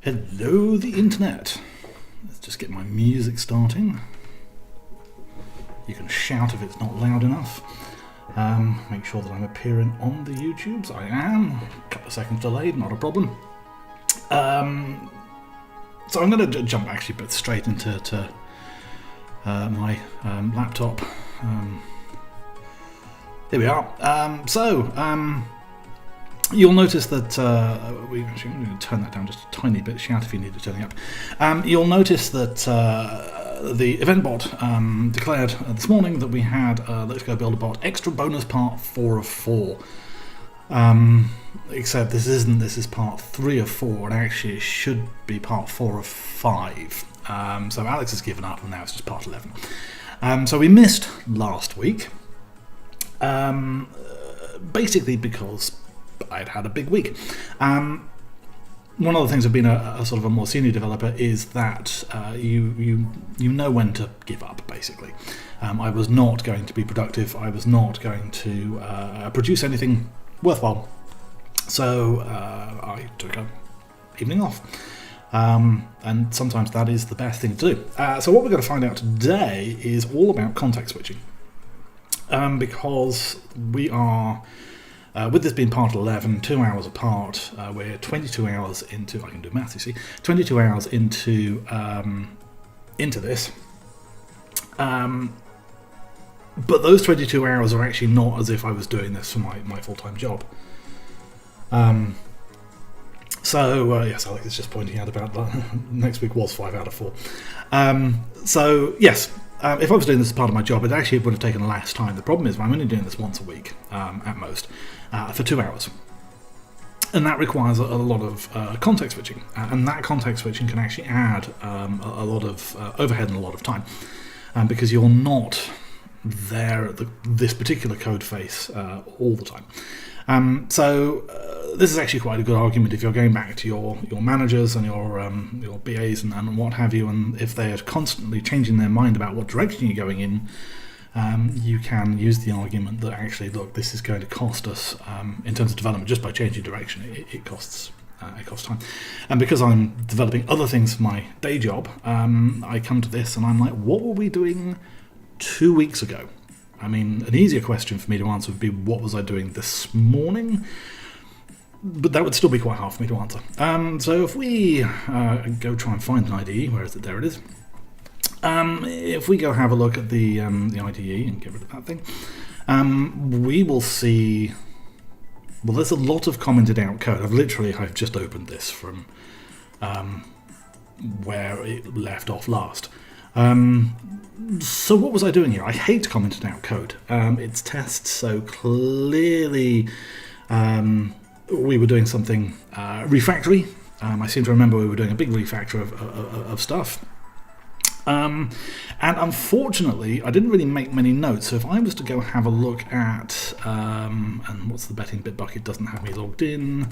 Hello, the internet. Let's just get my music starting. You can shout if it's not loud enough. Make sure that I'm appearing on the YouTubes. I am. A couple of seconds delayed, not a problem. So I'm going to jump actually but straight into my laptop. Here we are. You'll notice that I'm going to turn that down just a tiny bit. Shout if you need it turning up. You'll notice that the event bot declared this morning that we had Let's Go Build a Bot extra bonus part 4 of 4. Except this isn't. This is part 3 of 4, and actually it should be part 4 of 5. So Alex has given up, and now it's just part 11. So we missed last week, basically because I'd had a big week. One of the things of being a sort of a more senior developer is that you know when to give up, basically. I was not going to be productive. I was not going to produce anything worthwhile. So I took an evening off. And sometimes that is the best thing to do. So what we're going to find out today is all about context switching. Because we are... with this being part 11, 2 hours apart, we're 22 hours into, I can do maths, you see, 22 hours into this. But those 22 hours are actually not as if I was doing this for my full-time job. Yes, Alex is just pointing out about that. Next week was 5 out of 4. Yes. If I was doing this as part of my job, it actually would have taken less time. The problem is I'm only doing this once a week, at most, for 2 hours. And that requires a lot of context switching. And that context switching can actually add a lot of overhead and a lot of time. Because you're not there at this particular code face all the time. This is actually quite a good argument if you're going back to your managers and your BAs and what have you, and if they are constantly changing their mind about what direction you're going in, you can use the argument that actually, look, this is going to cost us in terms of development just by changing direction. It costs time, and because I'm developing other things for my day job, I come to this and I'm like, what were we doing 2 weeks ago? I mean, an easier question for me to answer would be, what was I doing this morning? But that would still be quite hard for me to answer. So if we go try and find an IDE, where is it? There it is. If we go have a look at the IDE and get rid of that thing, we will see. Well, there's a lot of commented out code. I've just opened this from where it left off last. So what was I doing here? I hate commented out code. It's tests, so clearly we were doing something refactory. I seem to remember we were doing a big refactor of stuff. And unfortunately, I didn't really make many notes. So if I was to go have a look at, and what's the betting bit bucket doesn't have me logged in.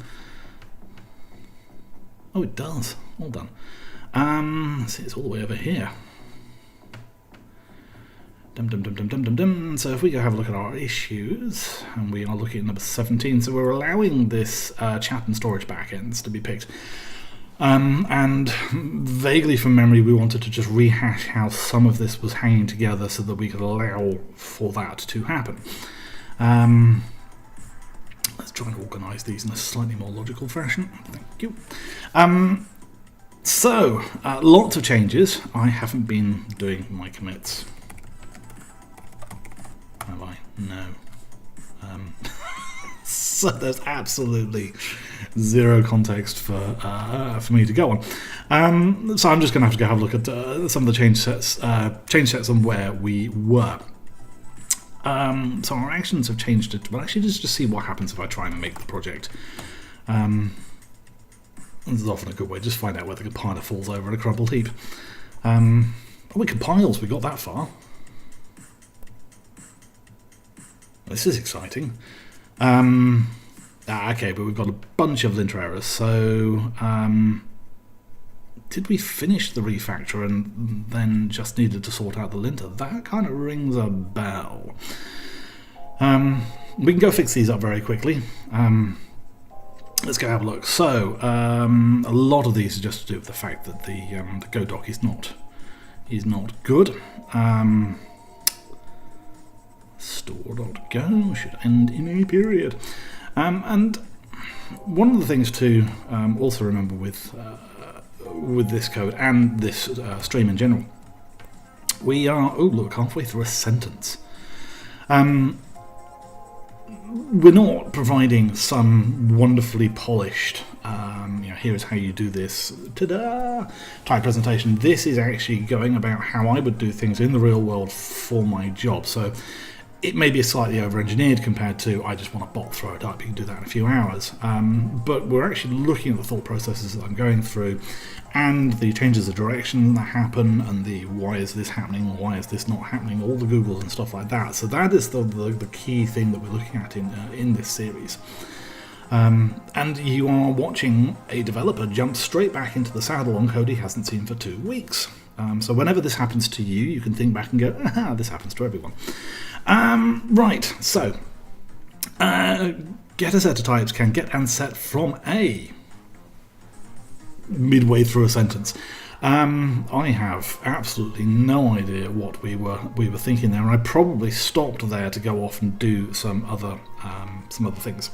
Oh, it does. Well done. See, it's all the way over here. So if we go have a look at our issues, and we are looking at number 17, so we're allowing this chat and storage backends to be picked. And vaguely from memory, we wanted to just rehash how some of this was hanging together so that we could allow for that to happen. Let's try and organise these in a slightly more logical fashion. Thank you. Lots of changes. I haven't been doing my commits. Have I? No. So there's absolutely zero context for me to go on. So I'm just going to have to go have a look at some of the change sets and where we were. So our actions have changed it. Well, actually, just to see what happens if I try and make the project. This is often a good way. Just find out where the compiler falls over in a crumpled heap. It compiles. We got that far. This is exciting. Okay, but we've got a bunch of linter errors. So, did we finish the refactor and then just needed to sort out the linter? That kind of rings a bell. We can go fix these up very quickly. let's go have a look. So a lot of these are just to do with the fact that the GoDoc is not good. Store.go should end in a period. And one of the things to also remember with this code and this stream in general, we are, oh look, halfway through a sentence. We're not providing some wonderfully polished, here's how you do this, ta-da, type presentation. This is actually going about how I would do things in the real world for my job. So it may be slightly over-engineered compared to I just want a bot, throw it up, you can do that in a few hours. But we're actually looking at the thought processes that I'm going through and the changes of direction that happen and the why is this happening, why is this not happening, all the Googles and stuff like that. So that is the key thing that we're looking at in this series. And you are watching a developer jump straight back into the saddle on code he hasn't seen for 2 weeks. So whenever this happens to you, you can think back and go, aha, this happens to everyone. Right, so getter setter types can get and set from a midway through a sentence. I have absolutely no idea what we were thinking there, and I probably stopped there to go off and do some other things.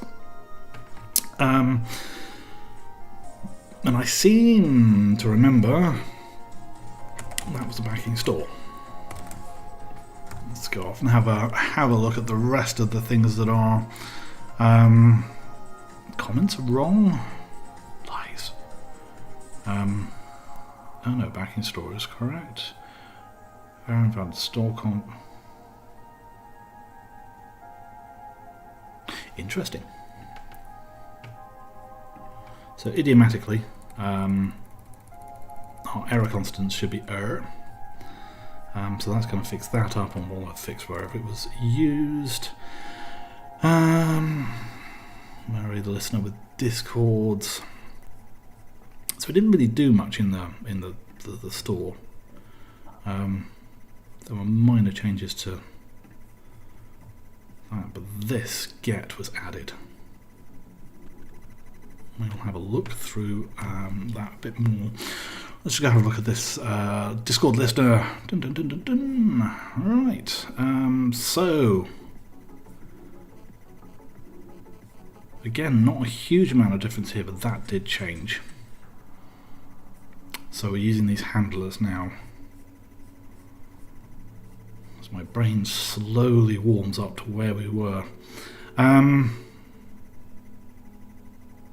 And I seem to remember that was the backing store. Let's go off and have a look at the rest of the things that are comments are wrong. Lies. Oh no, backing store is correct. Found store comp. Interesting. So idiomatically, our error constants should be err. So that's going to fix that up, and we'll fix wherever it was used. Marry the listener with discords. So we didn't really do much in the store. There were minor changes to that, but this get was added. We'll have a look through that a bit more. Let's just go have a look at this Discord listener. Dun, dun, dun, dun, dun. Right. So again, not a huge amount of difference here, but that did change. So we're using these handlers now. As my brain slowly warms up to where we were.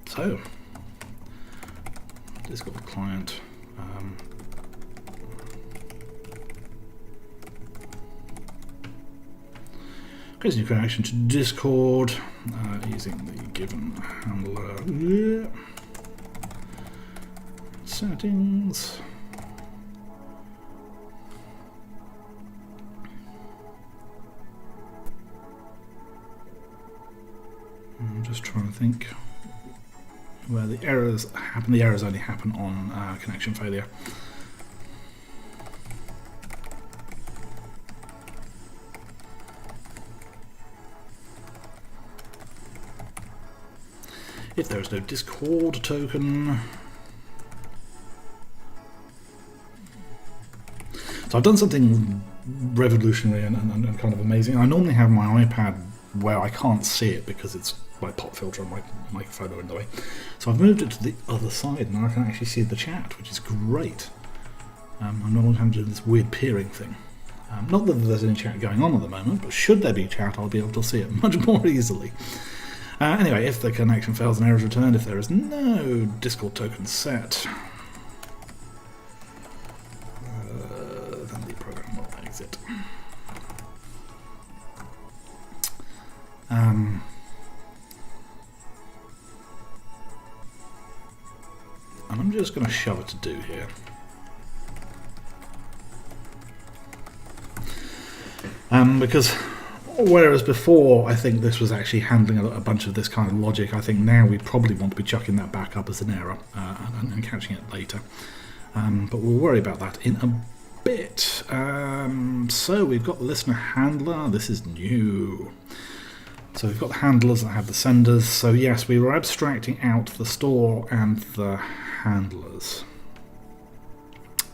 So Discord client. Creates a new connection to Discord using the given handler. Yeah. Settings. I'm just trying to think where the errors happen. The errors only happen on connection failure. If there is no Discord token. So I've done something revolutionary and kind of amazing. I normally have my iPad where I can't see it because it's my pop filter and my microphone are in the way. So I've moved it to the other side and I can actually see the chat, which is great. I'm no longer having to do this weird peering thing. Not that there's any chat going on at the moment, but should there be chat, I'll be able to see it much more easily. Anyway, if the connection fails and error is returned, if there is no Discord token set, then the program will exit. And I'm just going to shove it to do here. Because whereas before I think this was actually handling a bunch of this kind of logic, I think now we probably want to be chucking that back up as an error and catching it later. But we'll worry about that in a bit. So we've got the listener handler. This is new. So we've got the handlers that have the senders. So yes, we were abstracting out the store and the handlers.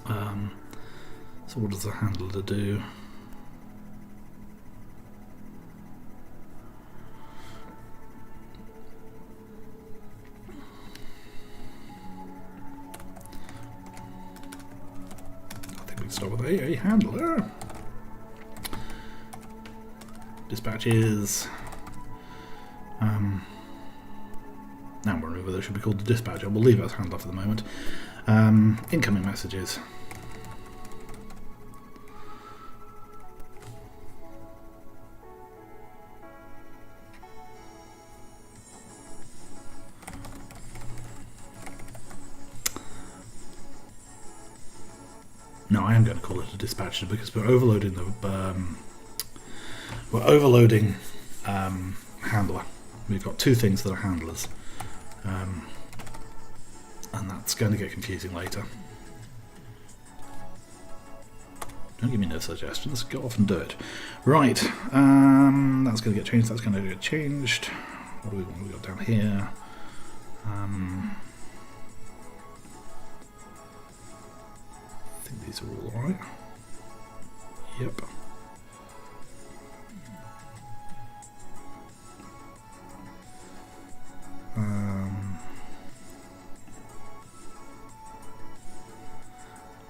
So what does the handler do? I think we can start with a handler. Dispatches. Now I'm wondering whether it should be called the dispatcher. We'll leave it as handler for the moment. Incoming messages. No, I am going to call it a dispatcher because we're overloading handler. We've got two things that are handlers, and that's going to get confusing later. Don't give me no suggestions. Go off and do it. Right, that's going to get changed. That's going to get changed. What do we got down here? I think these are all alright. Yep.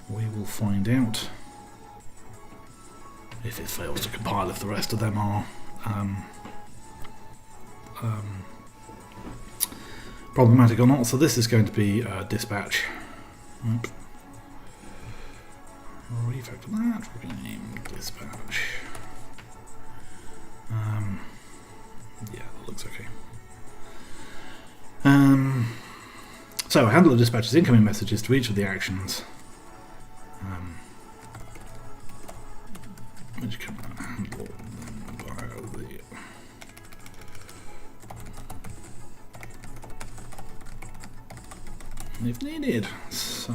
We will find out if it fails to compile if the rest of them are problematic or not. So this is going to be dispatch. Refactor that, rename dispatch. Yeah, that looks okay. So handler dispatches incoming messages to each of the actions. Which can handle them via the if needed. So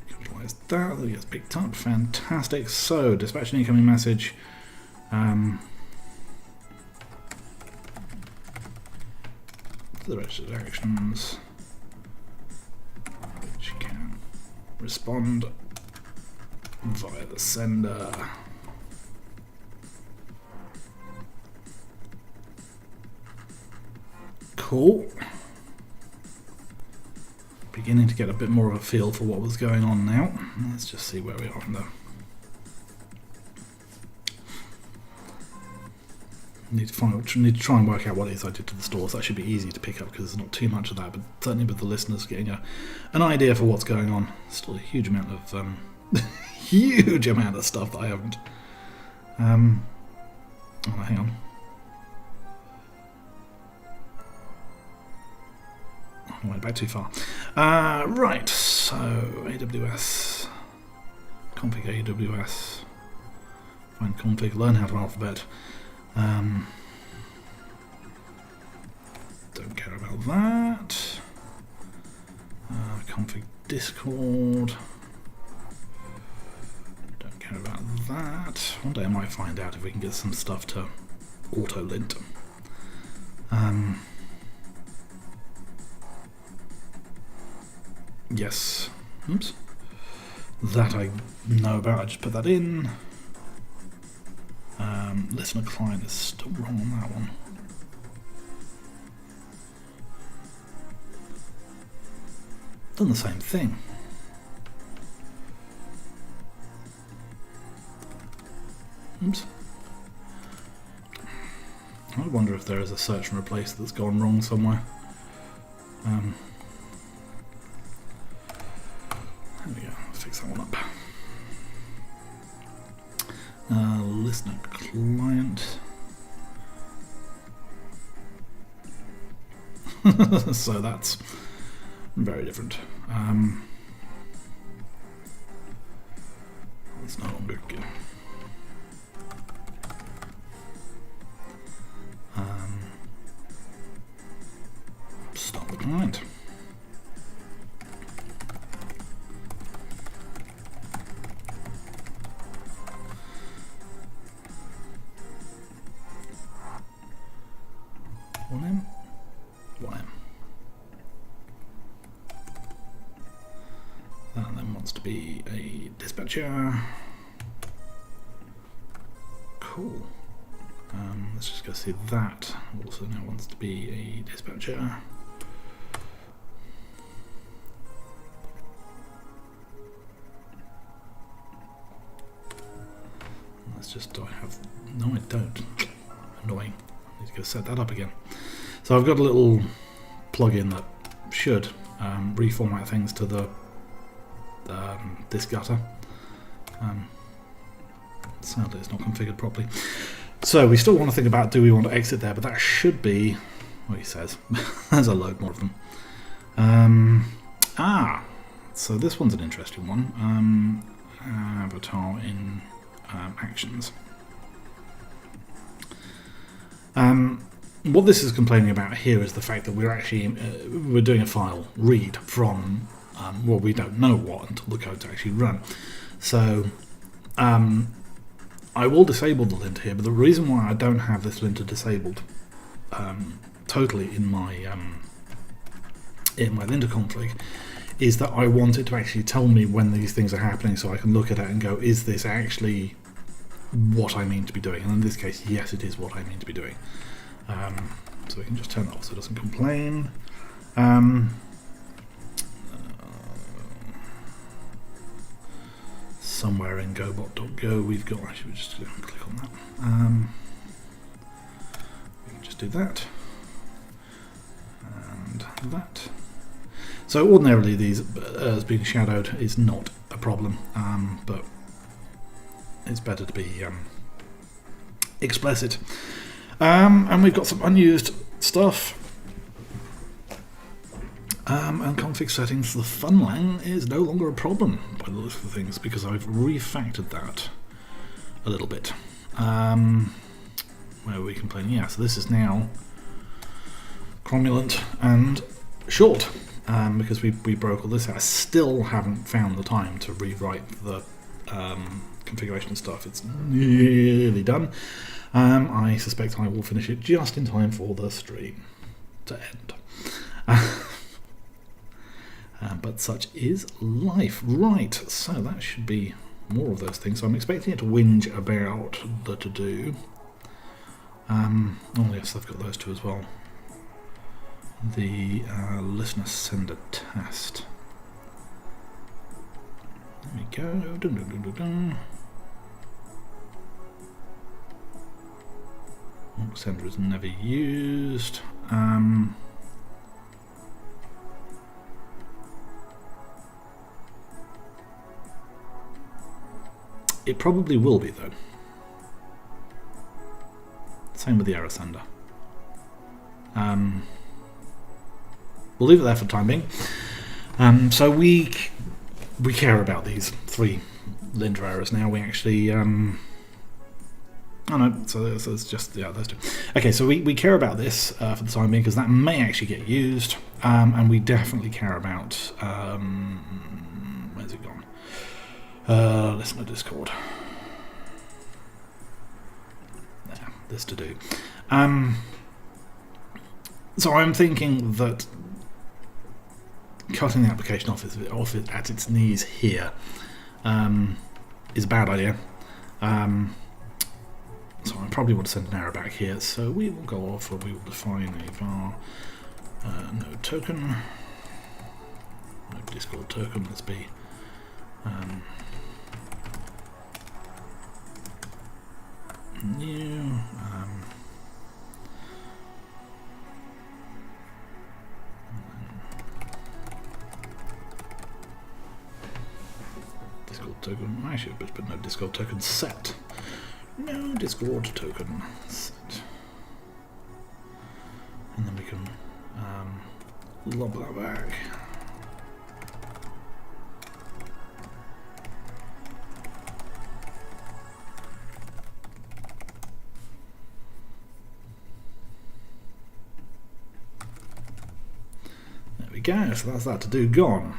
capitalize that gets picked up. Fantastic. So dispatch an incoming message. The registered actions which can respond via the sender. Cool. Beginning to get a bit more of a feel for what was going on now. Let's just see where we are in the need to try and work out what it is I did to the store. So that should be easy to pick up because there's not too much of that, but certainly with the listeners getting an idea for what's going on. Still a huge amount of huge amount of stuff that I haven't. Oh, hang on. I went back too far. Right. So AWS config AWS. Find config. Learn how to alphabet. Don't care about that. Config Discord. Don't care about that. One day I might find out if we can get some stuff to auto-lint. Yes. Oops. That I know about. I just put that in. Listener client is still wrong on that one. Done the same thing. Oops. I wonder if there is a search and replace that's gone wrong somewhere. There we go. Fix that one up. Listener client. So that's very different. It's no longer good. Stop the client. 1M, 1M. That then wants to be a dispatcher. Cool. Let's just go see that. Also now wants to be a dispatcher. Let's just, do I have, no I don't. Annoying. I need to go set that up again. So I've got a little plugin that should reformat things to the disk gutter. Sadly it's not configured properly. So we still want to think about, do we want to exit there, but that should be what he says. There's a load more of them. So this one's an interesting one. Avatar in actions. What this is complaining about here is the fact that we're actually we're doing a file read from well, we don't know what until the code's actually run. So I will disable the linter here, but the reason why I don't have this linter disabled totally in my linter config is that I want it to actually tell me when these things are happening, so I can look at it and go, is this actually what I mean to be doing? And in this case, yes, it is what I mean to be doing. So we can just turn that off so it doesn't complain. Somewhere in gobot.go we've got, actually we'll just click on that. We can just do that. And that. So ordinarily these as being shadowed is not a problem, but it's better to be explicit. And we've got some unused stuff. And config settings for the funlang is no longer a problem by the looks of things because I've refactored that a little bit. Where are we complaining? Yeah, so this is now cromulent and short because we broke all this out. I still haven't found the time to rewrite the configuration stuff. It's nearly done. I suspect I will finish it just in time for the stream to end. But such is life. Right, so that should be more of those things. So I'm expecting it to whinge about the to-do. Oh yes, I've got those two as well. The listener sender test. There we go. Dun, dun, dun, dun, dun. Sender is never used. It probably will be though. Same with the error sender. We'll leave it there for the time being. So we care about these 3 linter errors now. We actually oh no, so it's just, yeah, those 2. Okay, so we care about this for the time being because that may actually get used, and we definitely care about where's it gone? Listen to Discord. Yeah, this to do. So I'm thinking that cutting the application off it at its knees here is a bad idea. So I probably want to send an error back here. So we will go off and we will define a var node token, no Discord token. Let's be new. Discord token. Actually, but no Discord token set. No Discord token set. And then we can lob that back. There we go, so that's that to do gone.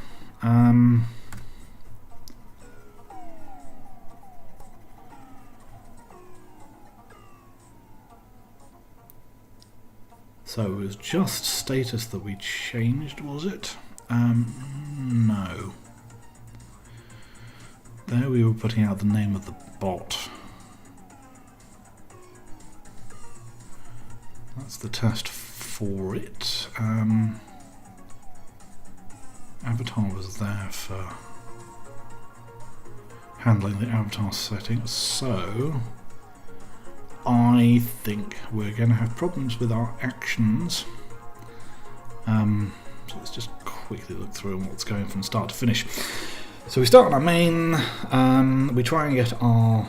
So it was just status that we changed, was it? No. There we were putting out the name of the bot. That's the test for it. Avatar was there for handling the avatar settings, so I think we're going to have problems with our actions. So let's just quickly look through what's going from start to finish. So we start on our main, we try and get our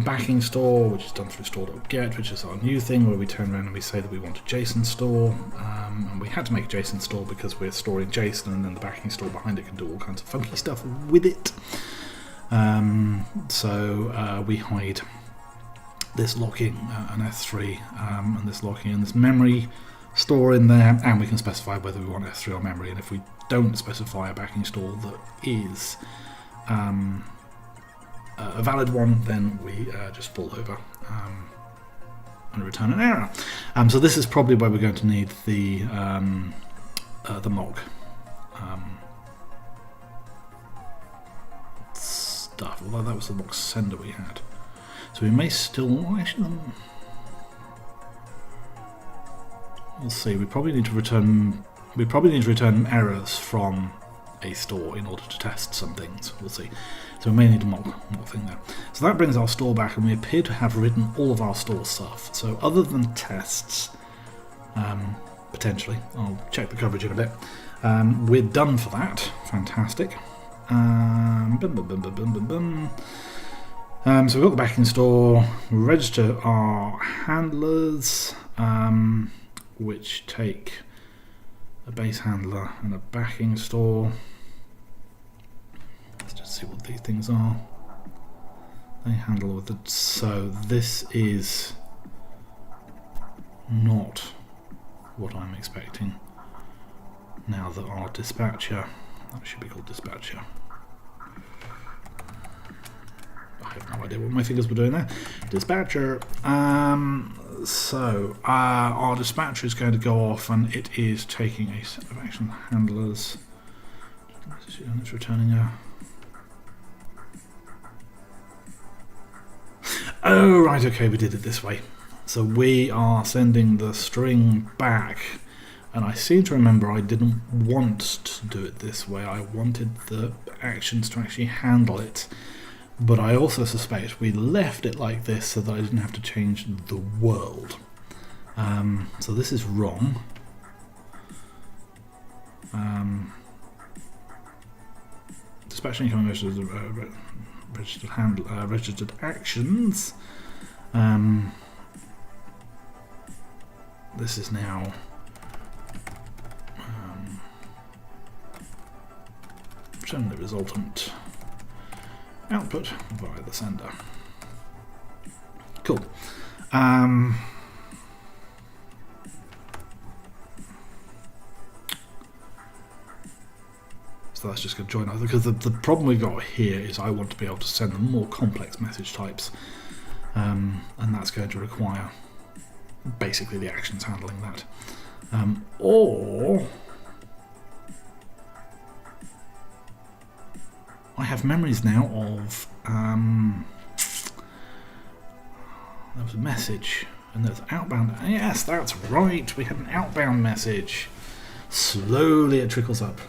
backing store, which is done through store.get, which is our new thing where we turn around and we say that we want a JSON store, and we had to make a JSON store because we're storing JSON, and then the backing store behind it can do all kinds of funky stuff with it. So we hide this locking an S3 and this locking and this memory store in there, and we can specify whether we want S3 or memory, and if we don't specify a backing store that is a valid one, then we just pull over and return an error. So this is probably where we're going to need the mock stuff, although that was the mock sender we had. So we may still actually. We'll see. We probably need to return errors from a store in order to test some things. We'll see. So we may need a mock thing there. So that brings our store back, and we appear to have written all of our store stuff. So other than tests, potentially, I'll check the coverage in a bit. We're done for that. Fantastic. So we've got the backing store. We register our handlers, which take a base handler and a backing store. Let's just see what these things are. They handle with it. So this is not what I'm expecting. Now that our dispatcher, that should be called dispatcher. I have no idea what my fingers were doing there. Dispatcher. So our dispatcher is going to go off, and it is taking a set of action handlers. It's returning a. Oh right, okay, we did it this way. So we are sending the string back, and I seem to remember I didn't want to do it this way. I wanted the actions to actually handle it. But I also suspect we left it like this so that I didn't have to change the world. So this is wrong. Dispatching incoming registered actions. This is now showing the resultant output via the sender. Cool. So that's just going to join us, because the problem we've got here is I want to be able to send them more complex message types, and that's going to require basically the actions handling that. Or I have memories now of there was a message and there's outbound. Yes, that's right, we had an outbound message. Slowly it trickles up.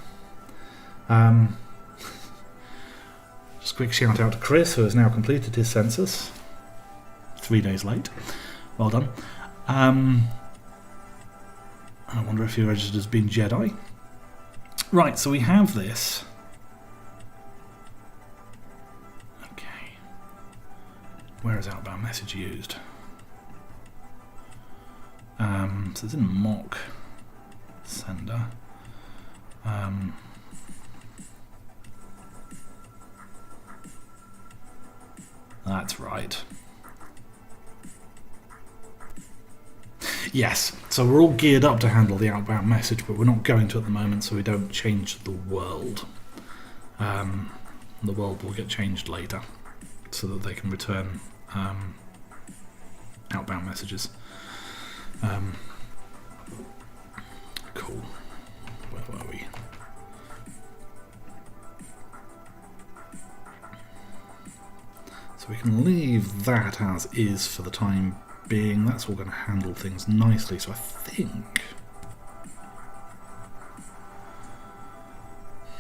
Just a quick shout out to Chris, who has now completed his census 3 days late. Well done. I wonder if he registered as being Jedi. Right, so we have this. Where is outbound message used? So it's in mock sender. That's right. Yes, so we're all geared up to handle the outbound message, but we're not going to at the moment, so we don't change the world. The world will get changed later, so that they can return outbound messages. we can leave that as is for the time being. That's all going to handle things nicely. So I think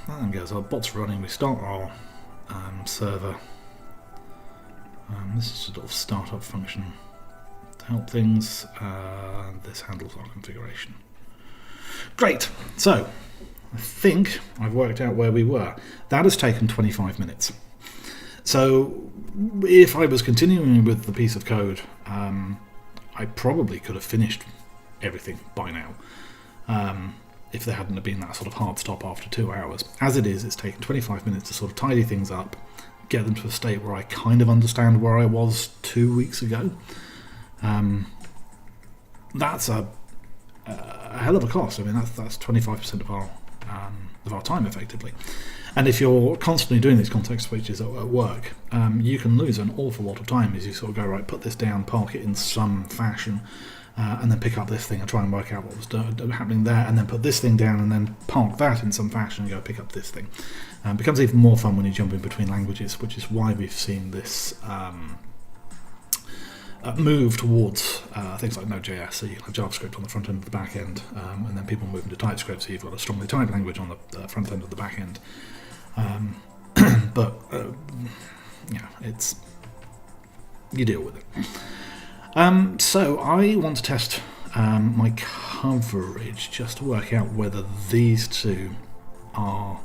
that goes. Our bot's running. We start our server. This is a sort of startup function to help things. This handles our configuration. Great. So I think I've worked out where we were. That has taken 25 minutes. So if I was continuing with the piece of code, I probably could have finished everything by now, if there hadn't been that sort of hard stop after 2 hours. As it is, it's taken 25 minutes to sort of tidy things up, get them to a state where I kind of understand where I was 2 weeks ago. That's a hell of a cost. I mean, that's 25% of our time, effectively. And if you're constantly doing these context switches at work, you can lose an awful lot of time as you sort of go, right, put this down, park it in some fashion, and then pick up this thing and try and work out what was happening there, and then put this thing down and then park that in some fashion and go pick up this thing. It becomes even more fun when you jump in between languages, which is why we've seen this move towards things like Node.js. So you have JavaScript on the front end of the back end, and then people move into TypeScript, so you've got a strongly typed language on the front end of the back end. But yeah, it's, you deal with it. So I want to test my coverage just to work out whether these two are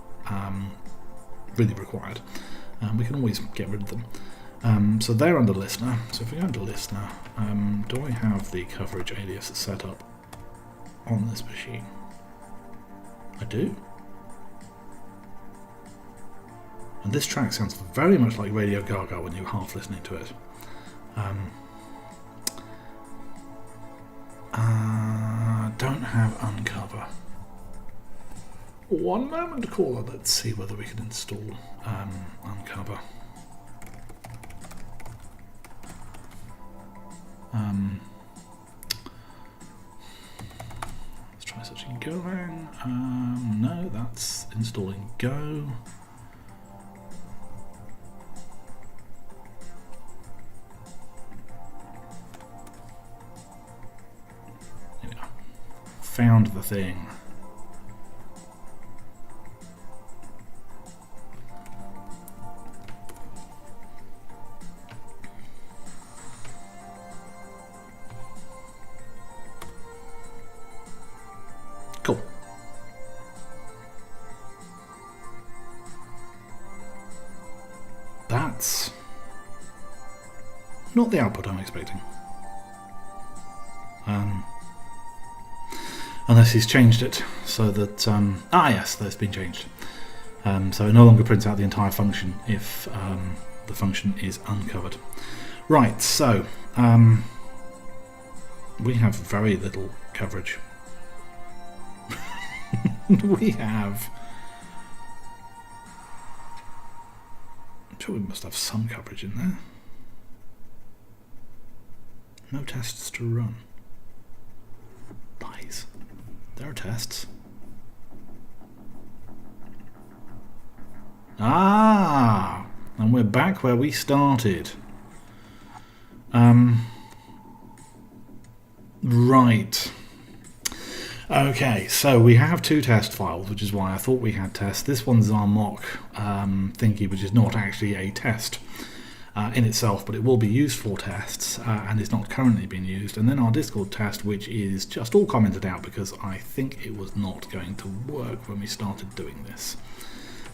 really required. We can always get rid of them. So they're under listener. So if we go into listener, do I have the coverage alias set up on this machine? I do. And this track sounds very much like Radio Gaga when you're half listening to it. Don't have uncover. One moment, caller. Let's see whether we can install uncover. Let's try searching GoLang. No, that's installing Go. Here we are. Found the thing. Cool. That's not the output I'm expecting. Unless he's changed it so that... yes, that's been changed. So it no longer prints out the entire function if the function is uncovered. Right, so we have very little coverage. We have... I'm sure we must have some coverage in there. No tests to run. Lies. There are tests. Ah! And we're back where we started. Right. Okay, so we have two test files, which is why I thought we had tests. This one's our mock thingy, which is not actually a test in itself, but it will be used for tests and is not currently being used. And then our Discord test, which is just all commented out because I think it was not going to work when we started doing this.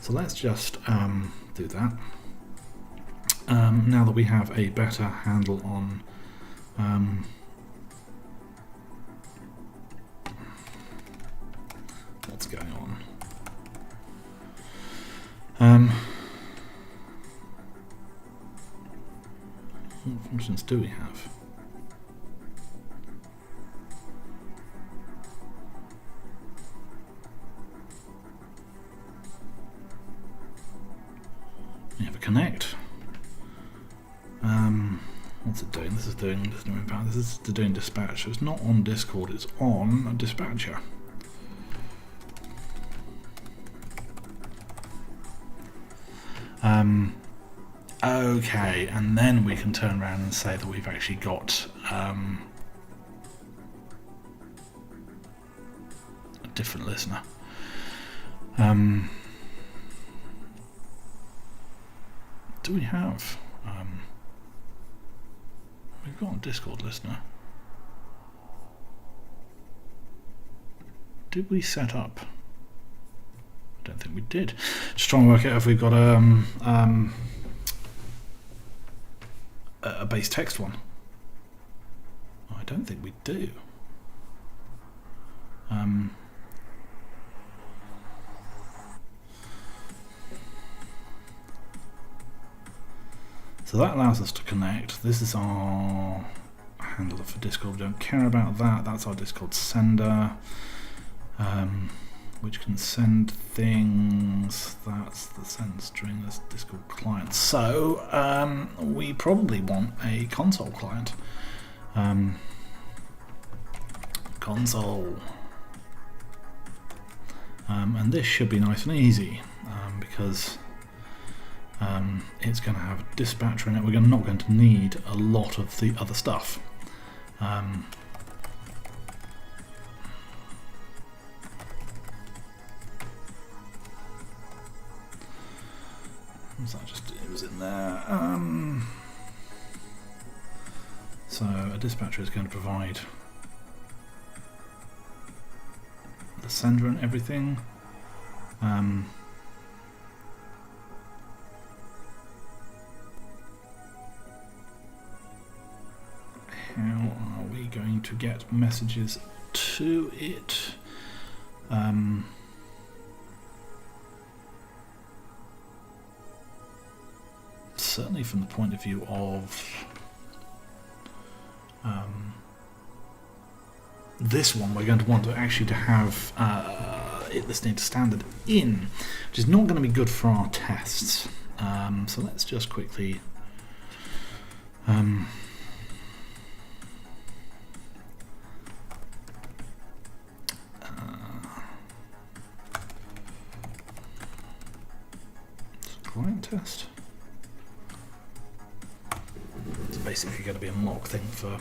So let's just do that. Now that we have a better handle on what's going on. What functions do we have? We have a connect. What's it doing? This is doing dispatch. So it's not on Discord, it's on a dispatcher. Okay, and then we can turn around and say that we've actually got a different listener. Do we have... we've got a Discord listener. Did we set up... I don't think we did. Just trying to work out if we've got a base text one. I don't think we do. So that allows us to connect. This is our handler for Discord. We don't care about that. That's our Discord sender, which can send things. That's the send string. That's Discord client. So we probably want a console client. Console. And this should be nice and easy because it's going to have a dispatcher in it. We're not going to need a lot of the other stuff. Was that just, it was in there. So a dispatcher is going to provide the sender and everything. How are we going to get messages to it? Certainly from the point of view of this one, we're going to want to actually to have it listening to standard in, which is not going to be good for our tests. So let's just quickly client test. It's basically going to be a mock thing for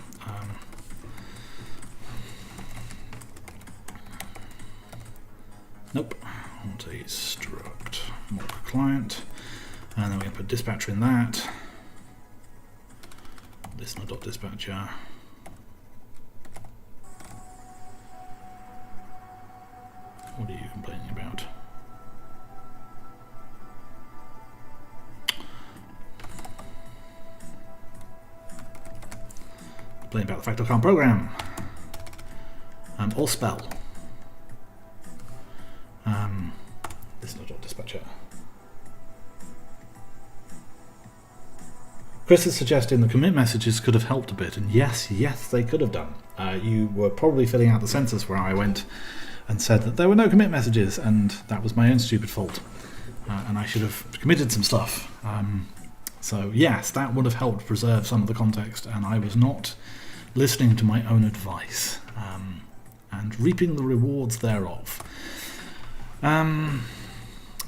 nope, I want a struct mock client, and then we're going to put dispatcher in that. Listener.dispatcher. What are you complaining about? Complaining about the fact I can't program. Or spell. Listener.dispatcher. Chris is suggesting the commit messages could have helped a bit, and yes, they could have done. You were probably filling out the census where I went and said that there were no commit messages, and that was my own stupid fault. And I should have committed some stuff. So yes, that would have helped preserve some of the context, and I was not listening to my own advice and reaping the rewards thereof.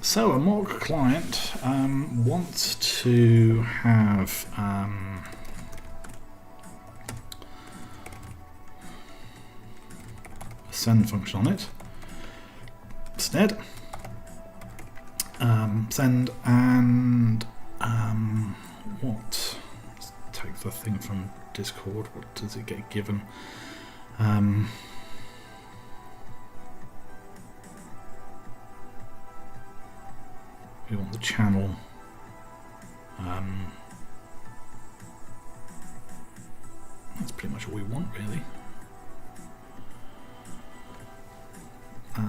So a mock client wants to have a send function on it instead. Send and what? Let's take the thing from Discord. What does it get given? We want the channel. That's pretty much all we want, really. That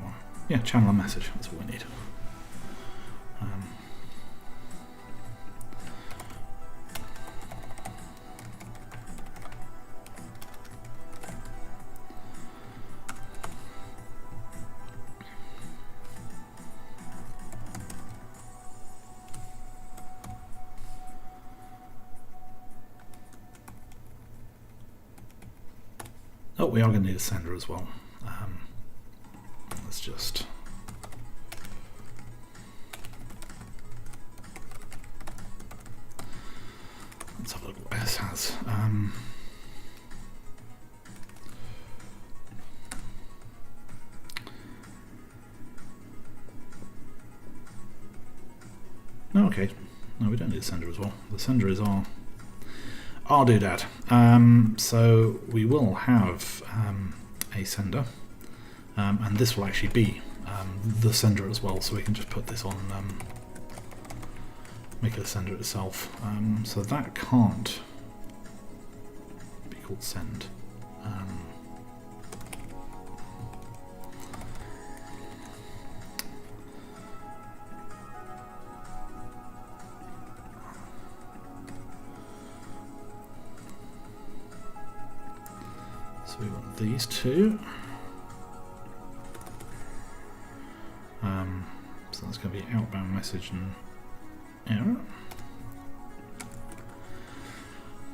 one. Yeah, channel a message. That's all we need. Oh, we are going to need a sender as well. Let's just... let's have a look what S has. No, okay. No, we don't need a sender as well. The sender is our doodad. So we will have a sender, and this will actually be the sender as well. So we can just put this on, make it a sender itself. So that can't be called send. So we want these two. So that's going to be outbound message and error.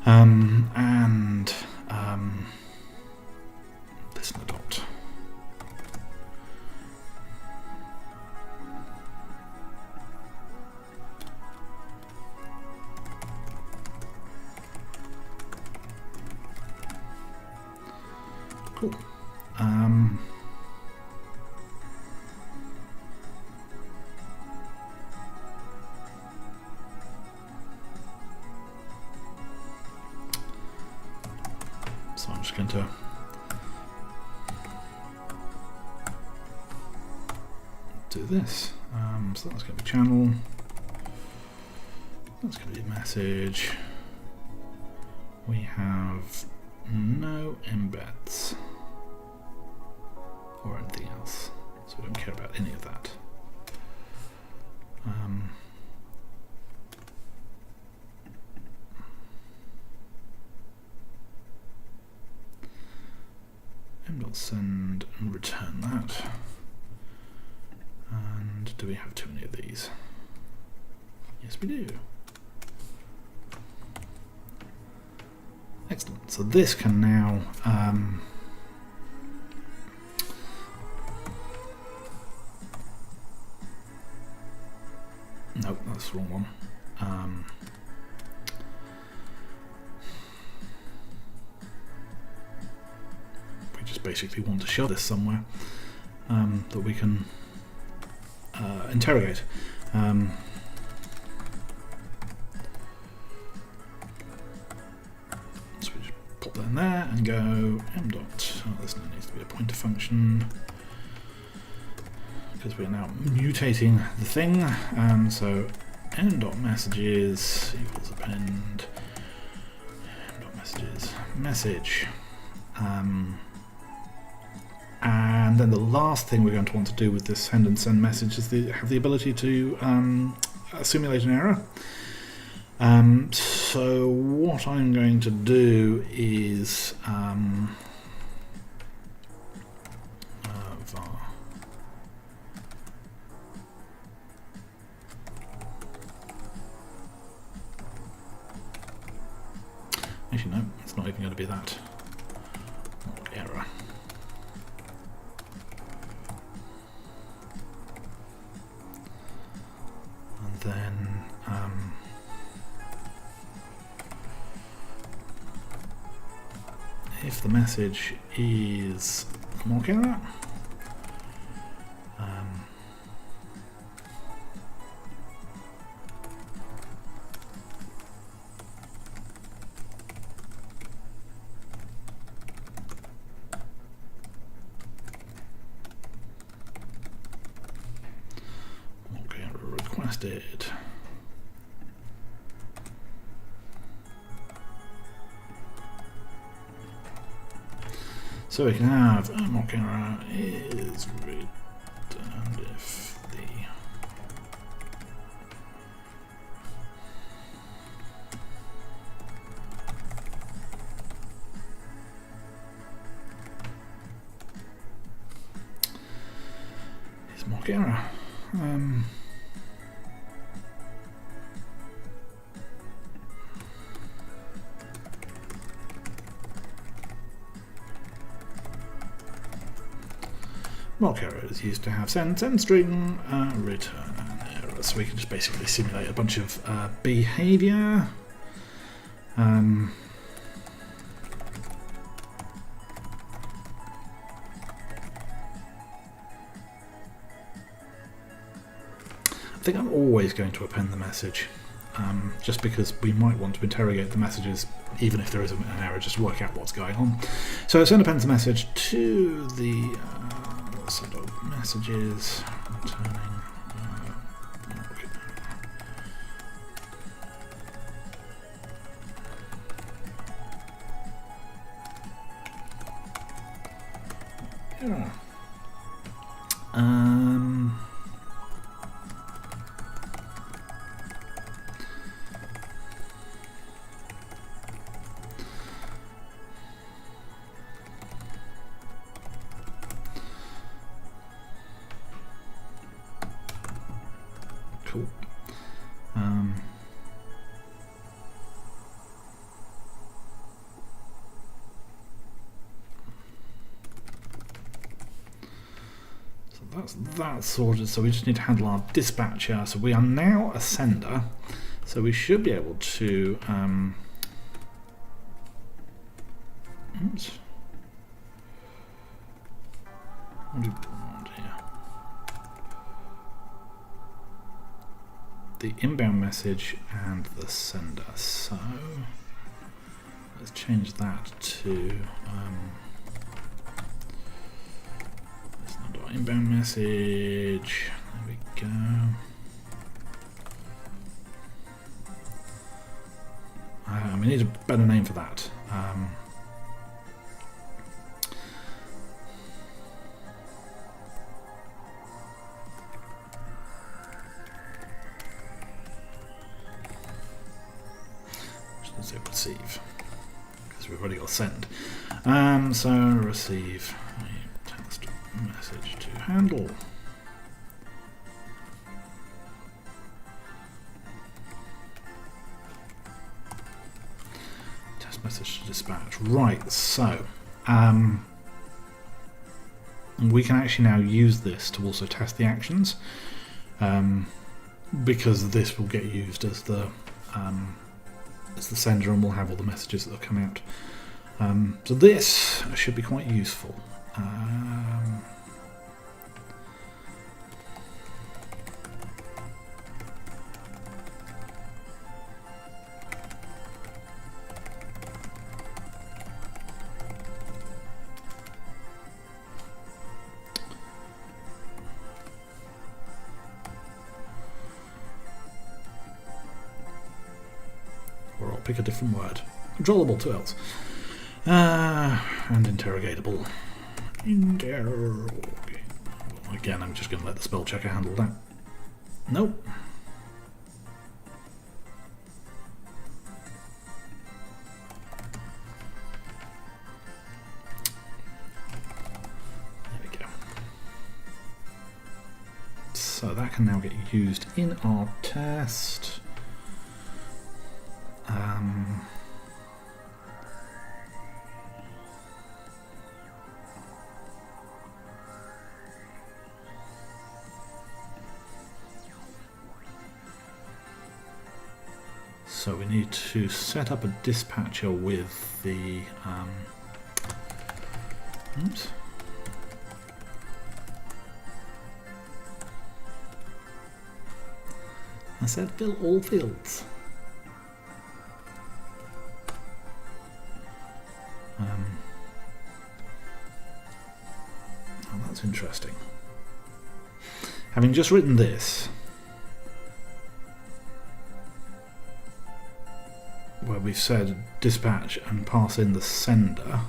And listen adopt. Cool. So I'm just going to do this. So that's going to be channel. That's going to be message. We have no embeds or anything else, so we don't care about any of that. M.send and return that. And do we have too many of these? Yes, we do. Excellent. So this can now nope, that's the wrong one. We just basically want to show this somewhere that we can interrogate. So we just pop that in there and go m dot. Oh, this needs to be a pointer function because we are now mutating the thing. So m dot messages equals append m dot messages message. And then the last thing we're going to want to do with this send and send message is have the ability to simulate an error. So what I'm going to do is var. Actually, no, it's not even going to be that. Error. And then if the message is mock error, mock error requested. So we can have a mock error is returned if the is mock error. Mock error is used to have send string return an error. So we can just basically simulate a bunch of behavior. I think I'm always going to append the message, just because we might want to interrogate the messages even if there is an error, just to work out what's going on. So send appends the message to the set of messages returning. Yeah. Cool. So that's that sorted. So we just need to handle our dispatcher. So we are now a sender. So we should be able to. Oops. What do we want here? The inbound message and the sender. So let's change that to let's not do our inbound message. There we go. We need a better name for that. Let's say receive, because we've already got send. So receive a test message to handle. Test message to dispatch. Right, so we can actually now use this to also test the actions, because this will get used as the sender, and we'll have all the messages that have come out. So this should be quite useful. Or I'll pick a different word. Controllable to else. And interrogatable. Again, I'm just going to let the spell checker handle that. Nope. There we go. So that can now get used in our test. So we need to set up a dispatcher with the oops. I said fill all fields. Oh, that's interesting. Having just written this, where we've said dispatch and pass in the sender,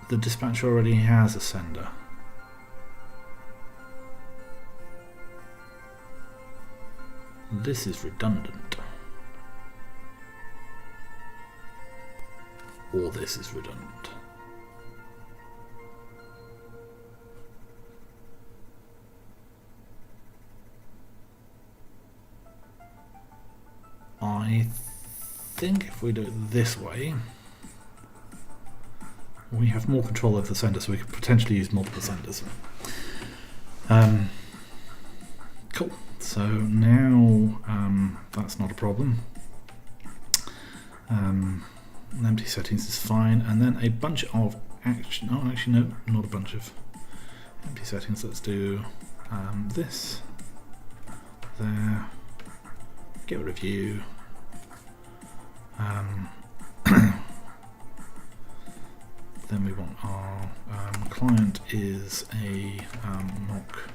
the dispatcher already has a sender. This is redundant. Or this is redundant. I think if we do it this way, we have more control over the sender, so we could potentially use multiple senders. Cool. So now that's not a problem. Empty settings is fine, and then a bunch of action. Oh, actually, no, not a bunch of empty settings. Let's do this. There. Get rid of you. Then we want our client is a mock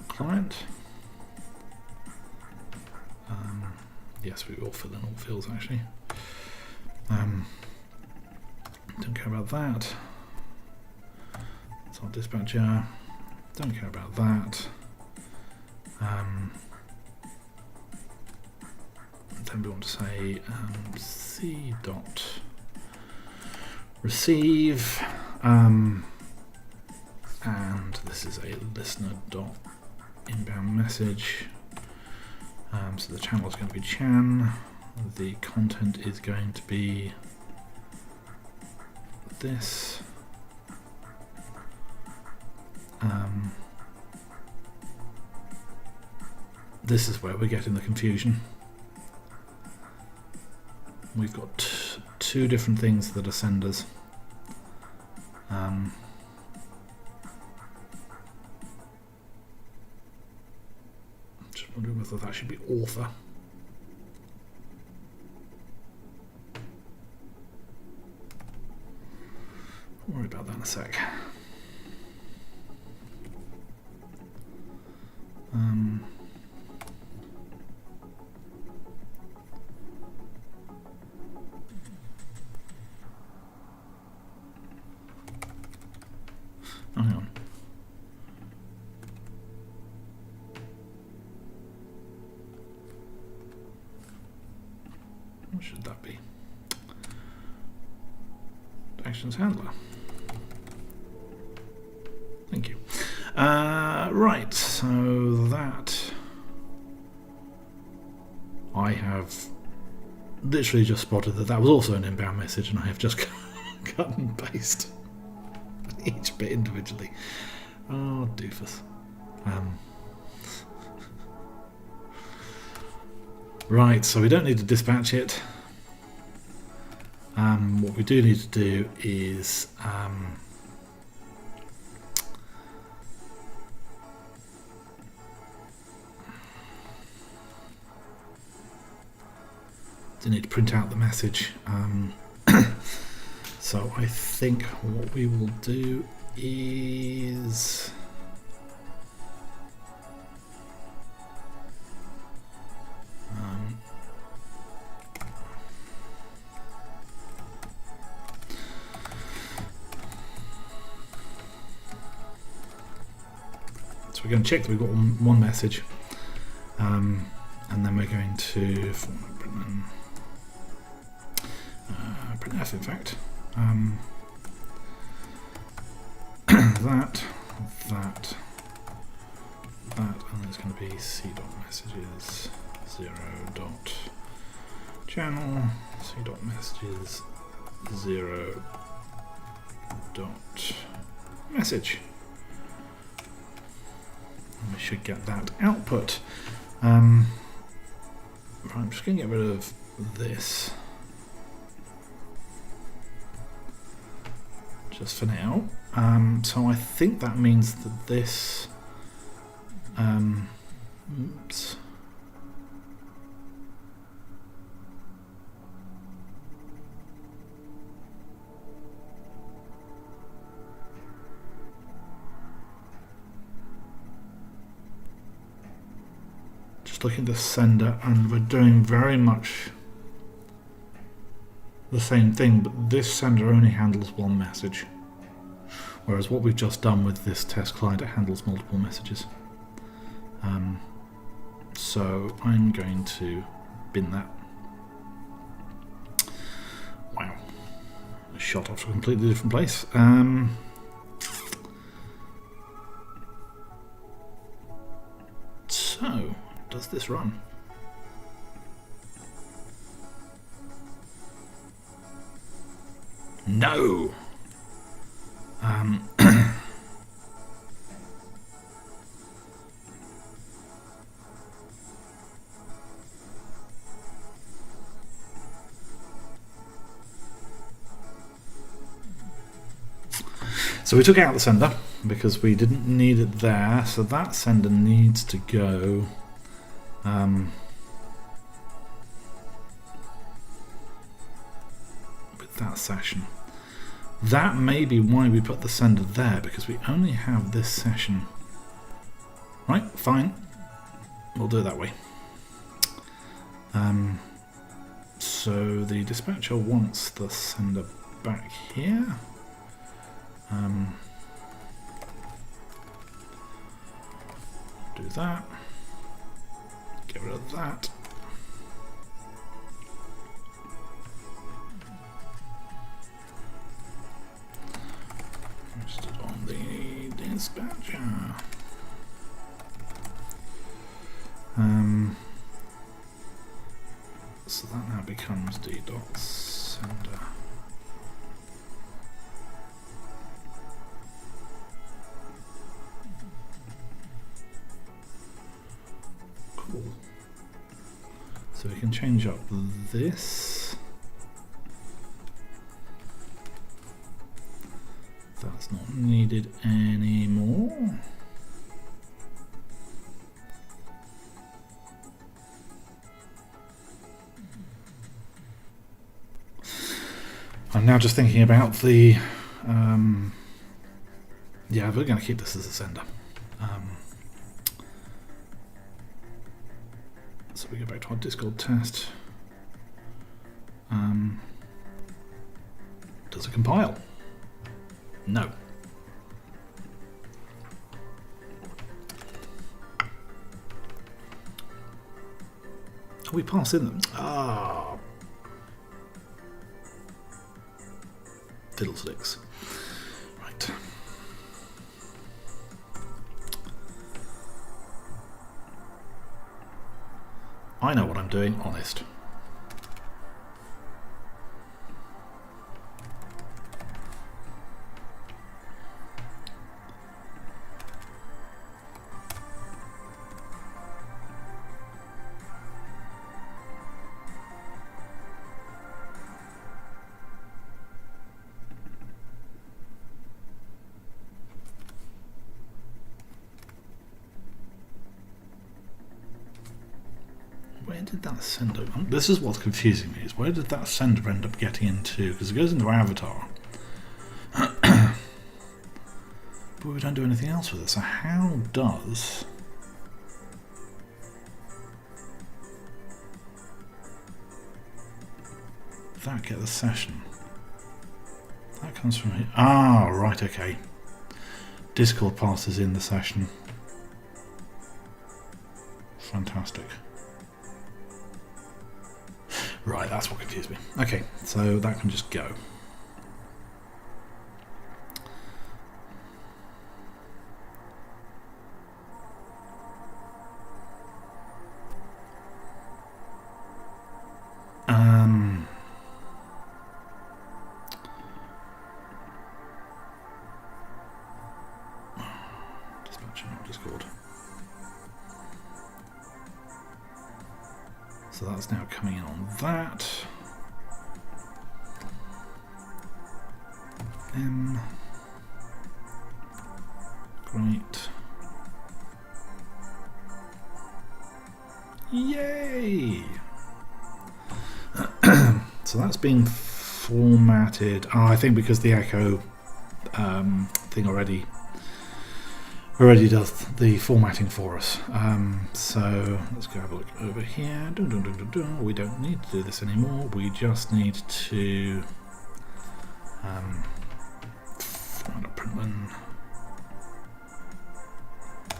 client. Yes, we will fill in all fields actually. Don't care about that. It's our dispatcher. Don't care about that. Then we want to say c dot receive, and this is a listener dot inbound message. So the channel is going to be Chan. The content is going to be this. This is where we're getting the confusion. We've got two different things that are senders. Just wondering whether that should be author. Don't worry about that in a sec. Oh, hang on. What should that be? Actions handler. Thank you. Right, so that I have literally just spotted that was also an inbound message, and I have just cut and paste each bit individually. Oh, doofus. Right, so we don't need to dispatch it. What we do need to do is need to print out the message. So I think what we will do is so we're going to check that we've got one message, and then we're going to print F, in fact. that, and it's going to be c dot messages 0 dot channel, c dot messages 0 dot message. And we should get that output. Right, I'm just going to get rid of this just for now. So I think that means that this oops. Just looking at the sender, and we're doing very much the same thing, but this sender only handles one message, whereas what we've just done with this test client, it handles multiple messages. So I'm going to bin that. Wow, I shot off to a completely different place. So does this run? No. So we took out the sender because we didn't need it there, so that sender needs to go with that session. That may be why we put the sender there, because we only have this session. Right, fine. We'll do it that way. So the dispatcher wants the sender back here. Do that. Get rid of that. Just it on the dispatcher. So that now becomes d.sender. Cool. So we can change up this. That's not needed anymore. I'm now just thinking about the yeah, we're going to keep this as a sender. So we go back to our Discord test. Does it compile? No. We pass in them. Ah, fiddlesticks. Right. I know what I'm doing, honest. Where did that sender... This is what's confusing me, is where did that sender end up getting into? Because it goes into Avatar. But we don't do anything else with it, so how does... that get the session? That comes from here. Ah, right, okay. Discord passes in the session. Fantastic. Right, that's what confused me. Okay, so that can just go. Dispatcher, not Discord. So that's now coming in on that. Great. Yay! So that's being formatted. Oh, I think because the echo thing already does the formatting for us. So let's go have a look over here. We don't need to do this anymore. We just need to find a printman.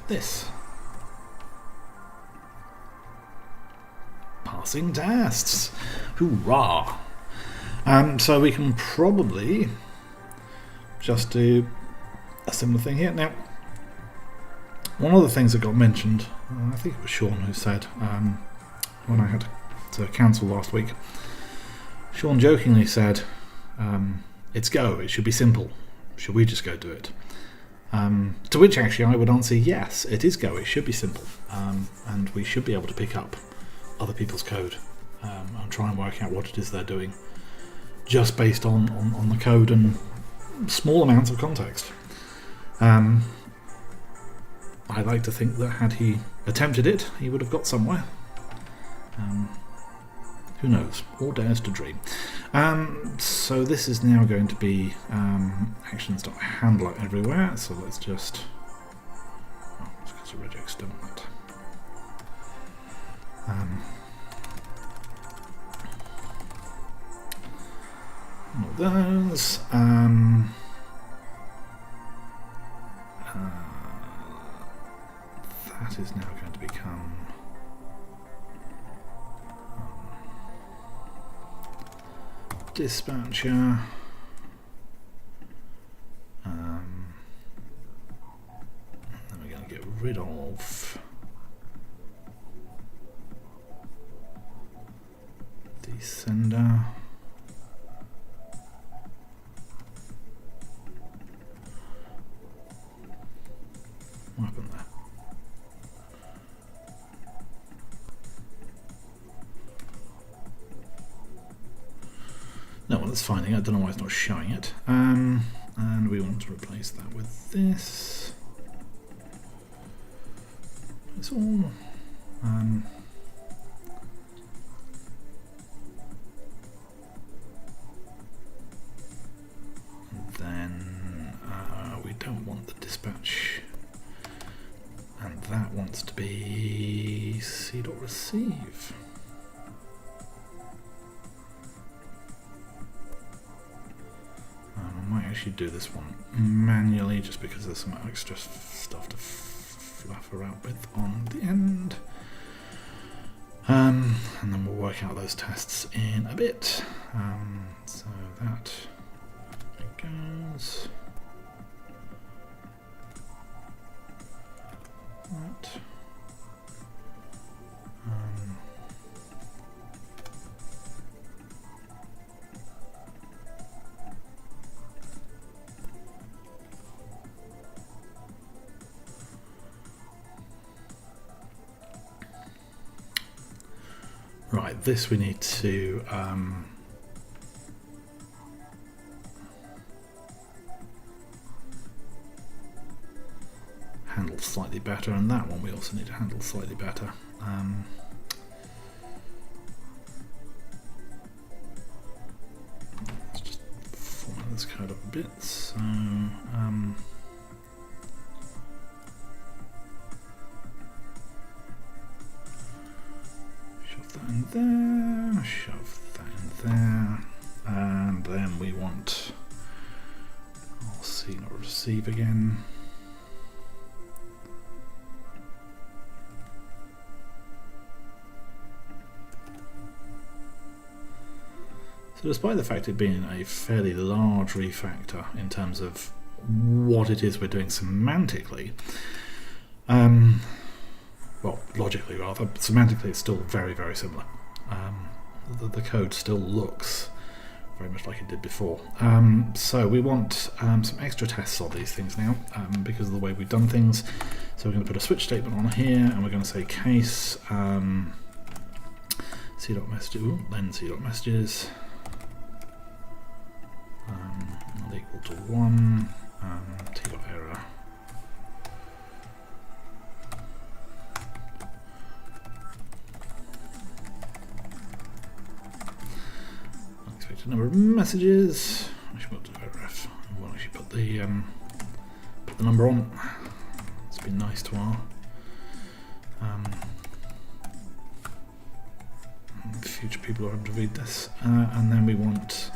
This. Passing tests. Hoorah! So we can probably just do a similar thing here. Now, one of the things that got mentioned, I think it was Sean who said, when I had to cancel last week, Sean jokingly said, It's go. It should be simple. Should we just go do it? To which actually I would answer yes, it is go. It should be simple, and we should be able to pick up other people's code and try and work out what it is they're doing, just based on the code and small amounts of context. I like to think that had he attempted it, he would have got somewhere. Who knows? All dares to dream. So this is now going to be actions.handler everywhere. So let's just... Oh, it's because of regex, don't want it. One of those. That is now going to become... dispatcher. Then we're going to get rid of descender. What happened there? No, well, it's finding. I don't know why it's not showing it. And we want to replace that with this. It's all. And then we don't want the dispatch, and that wants to be c.receive. I might actually do this one manually just because there's some extra stuff to fluff around with on the end. And then we'll work out those tests in a bit. So that goes. That. Right, this we need to handle slightly better, and that one we also need to handle slightly better. Let's just format this code up a bit. So in there, shove that in there, and then we want, I'll see not receive again. So despite the fact it being a fairly large refactor in terms of what it is we're doing semantically, well, logically rather, but semantically it's still very, very similar. The code still looks very much like it did before. So we want some extra tests on these things now because of the way we've done things. So we're going to put a switch statement on here, and we're going to say case c.messages, then c.messages not equal to 1, t.error. Number of messages. I should put ref. We'll actually put the number on. It's been nice to our future people who are able to read this. And then we want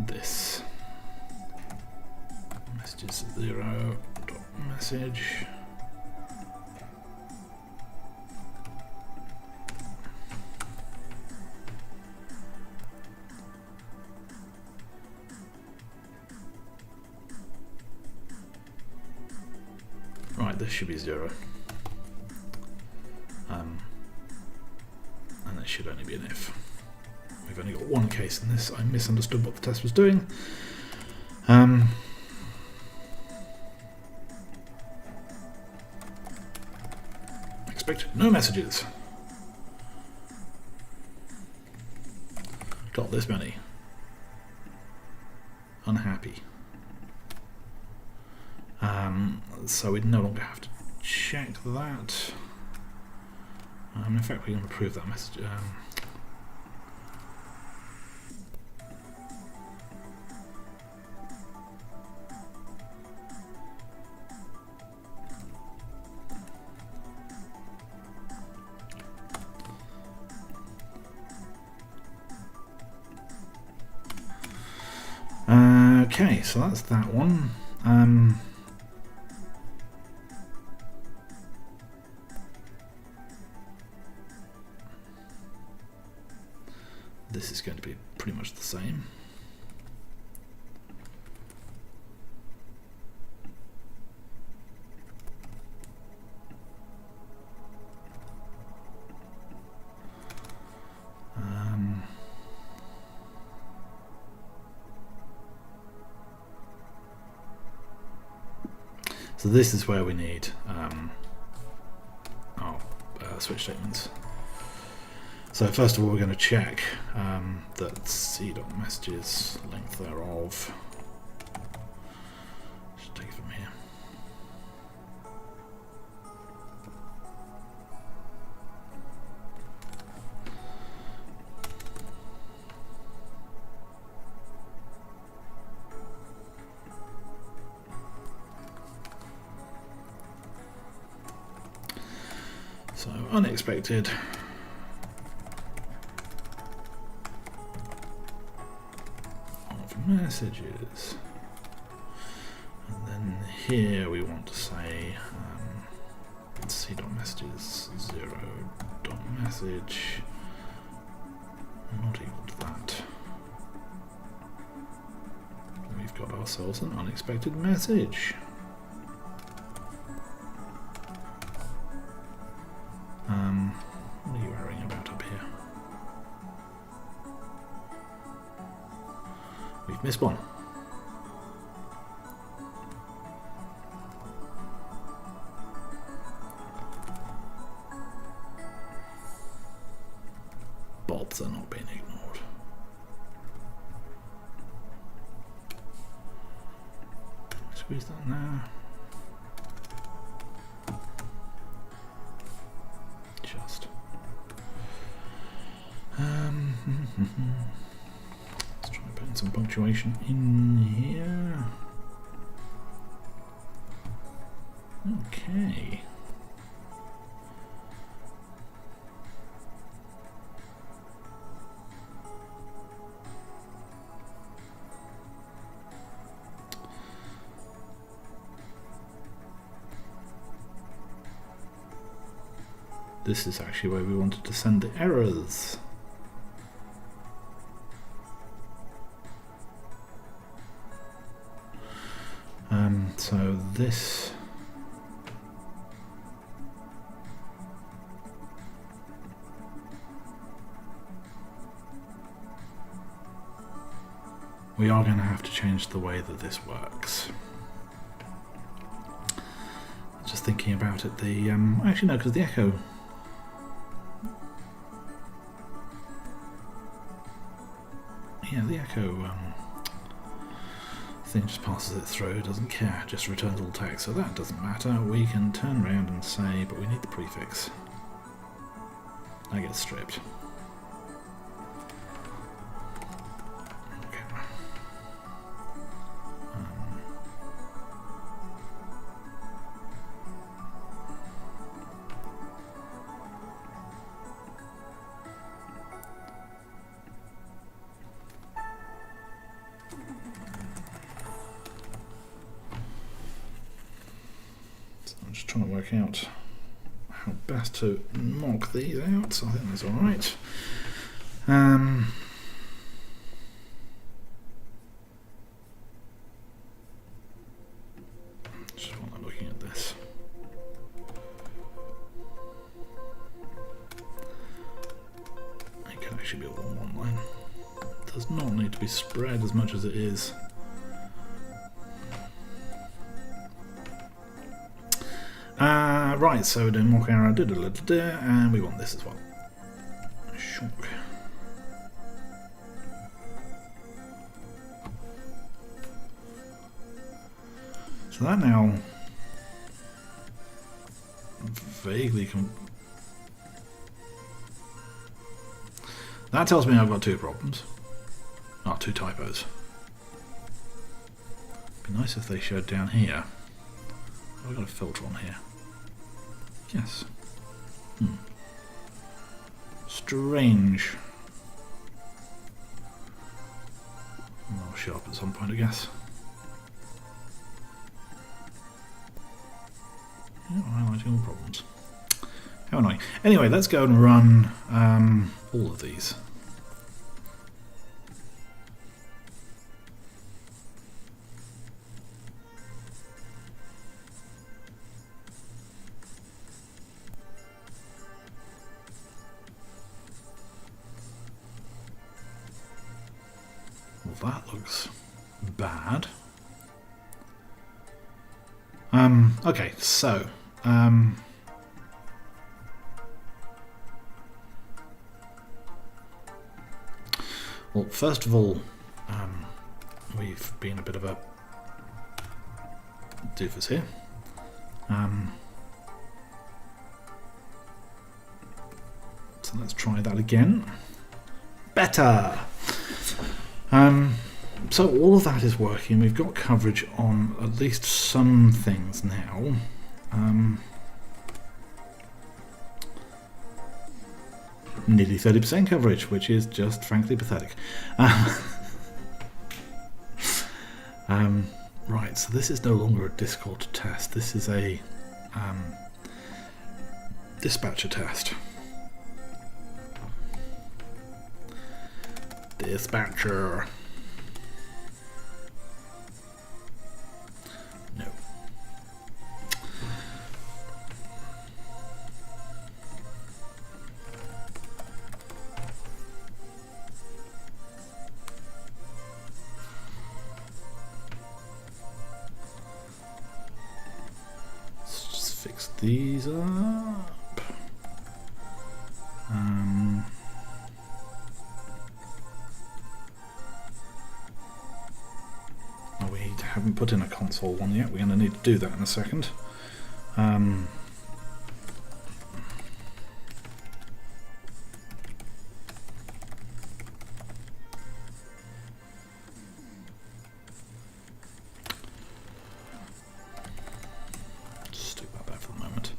this messages 0.message. Right, this should be 0. And it should only be an if. We've only got one case in this. I misunderstood what the test was doing. Expected no messages. Got this many. Unhappy. So we no longer have to check that. In fact, we're going to approve that message. Okay, so that's that one. This is going to be pretty much the same. So this is where we need switch statements. So first of all, we're going to check that c.messages length thereof. Just take it from here. So unexpected. Of messages. And then here we want to say c.messages 0.message not equal to that. We've got ourselves an unexpected message. What are you worrying about up here? We've missed one. Bots are not being ignored. Squeeze that now. Just. Let's try and put in some punctuation in here. Okay. This is actually where we wanted to send the errors. So this we are going to have to change the way that this works. Just thinking about it, the actually no, because the echo thing just passes it through, it doesn't care, just returns all text, so that doesn't matter. We can turn around and say, but we need the prefix. That gets stripped. Okay. I'm just trying to work out how best to mock these out, so I think that's alright. Just while I'm looking at this. It can actually be all on one line. does not need to be spread as much as it is. Right, so we're doing walk arrow, and we want this as well. Shonk. So that now vaguely that tells me I've got two problems. Not two typos. It'd be nice if they showed down here. I've got a filter on here. Yes. Strange. I'll show up at some point, I guess. Yeah, highlighting all problems. How annoying. Anyway, let's go and run all of these. Well, that looks bad. Okay, so well, first of all, we've been a bit of a doofus here. So let's try that again. Better! So all of that is working. We've got coverage on at least some things now. Nearly 30% coverage, which is just frankly pathetic. Right, so this is no longer a Discord test. This is a dispatcher test. Dispatcher. No. Let's just fix these up. Haven't put in a console one yet. We're going to need to do that in a second. Just do that there for the moment.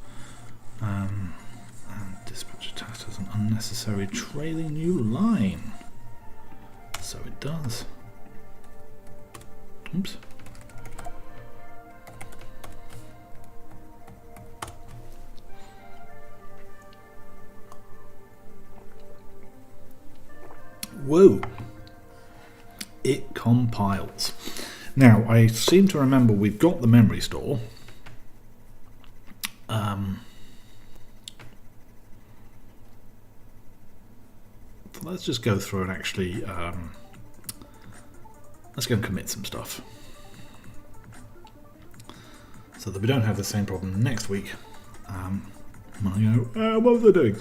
And dispatcher test has an unnecessary trailing new line. So it does. Oops. Whoa! It compiles. Now, I seem to remember we've got the memory store. So let's just go through and actually let's go and commit some stuff so that we don't have the same problem next week. When I go, what was I doing?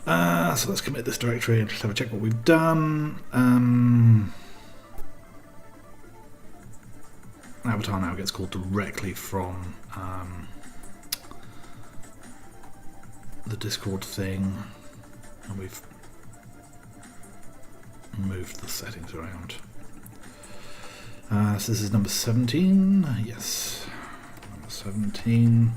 So let's commit this directory and just have a check what we've done. Avatar now gets called directly from the Discord thing, and we've moved the settings around. So this is number 17. Yes, number 17.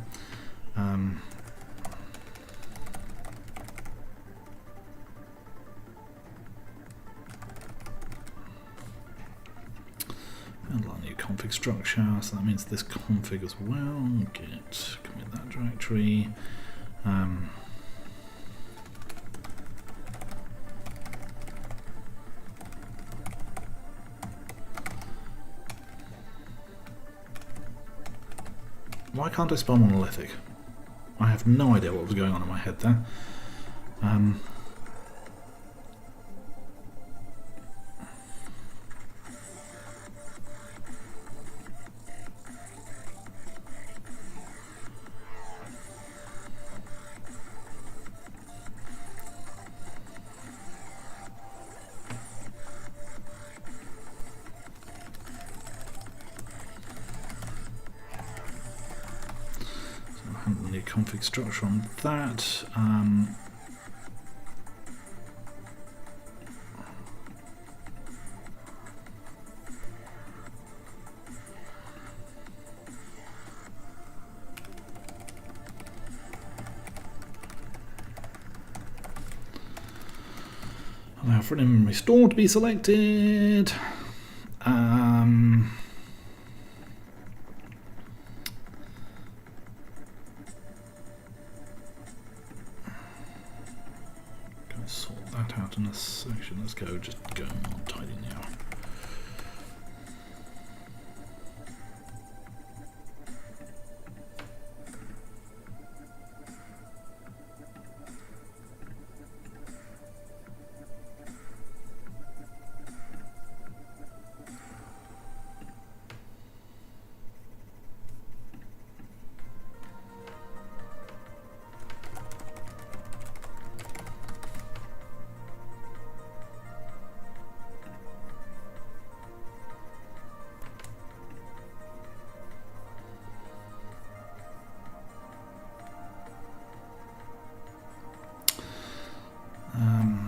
New config structure, so that means this config as well. Git, commit that directory. Why can't I spell monolithic? I have no idea what was going on in my head there. handle the config structure on that. Allow for an in-memory store to be selected. Gonna sort that out in a section. Let's go just go on tidy now.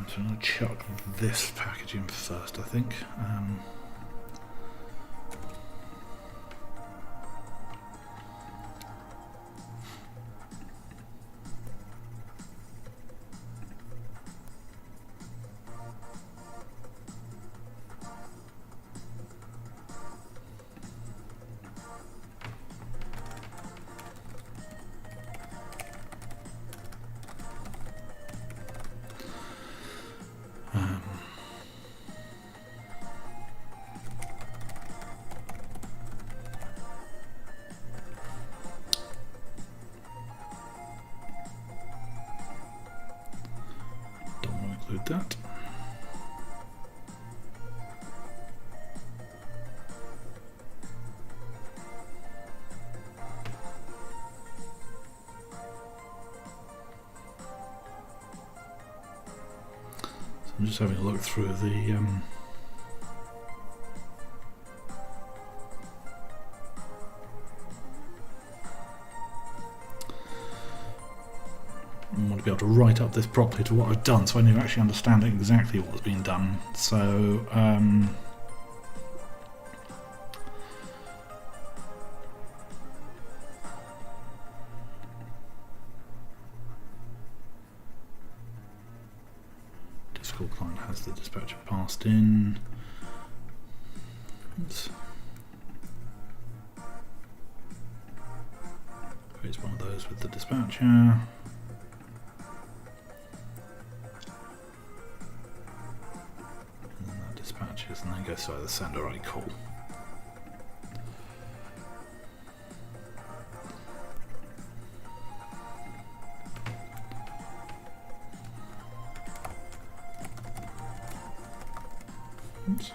So I'm going to chuck this package in first, I think. Include that. So I'm just having a look through the I want to be able to write up this properly to what I've done, so I need to actually understand exactly what's been done. So Discord client has the dispatcher passed in. Oops. Creates one of those with the dispatcher. Dispatches, and then goes to the sender. Right, cool. Oops.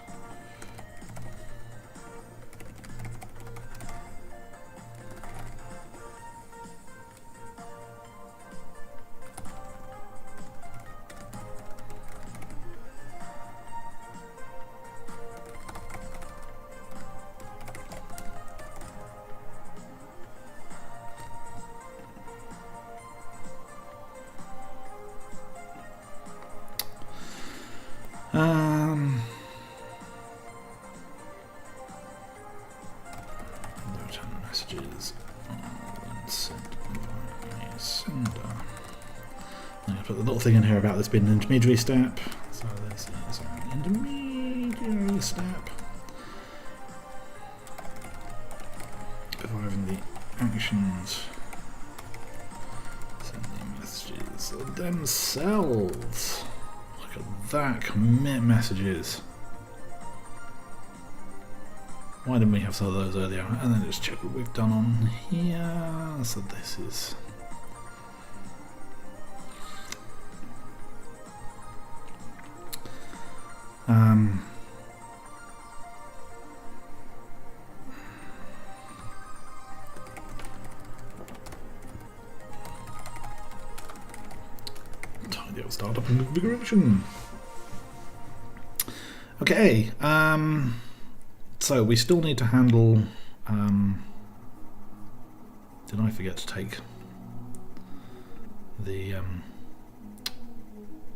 Return messages when sent by a sender. I'm going to put the little thing in here about this being an intermediary step. So this is an intermediary step. Before having the actions send the messages themselves. Look at that, commit messages. Why didn't we have some of those earlier? And then just check what we've done on here. So this is tidy up startup and configuration. Okay. So we still need to handle. Did I forget to take the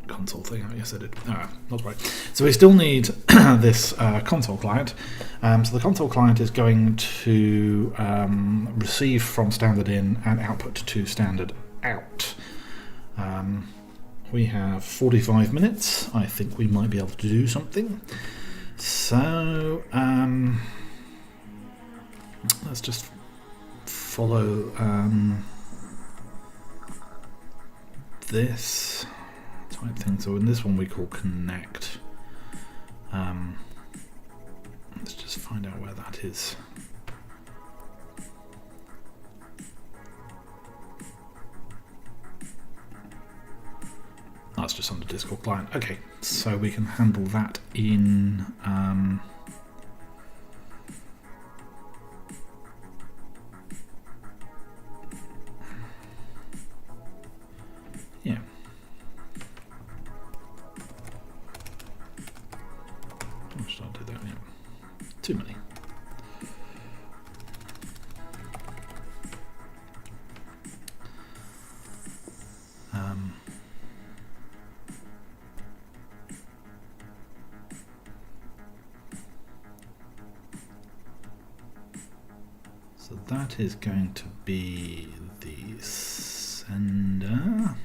console thing. Yes, I did. Not right. So we still need this console client. So the console client is going to receive from standard in and output to standard out. We have 45 minutes. I think we might be able to do something. So let's just follow this type thing. So in this one we call connect. Let's just find out where that is. That's just on the Discord client. Okay, so we can handle that in yeah. How should I do that? Yeah. Too many. So that is going to be the sender.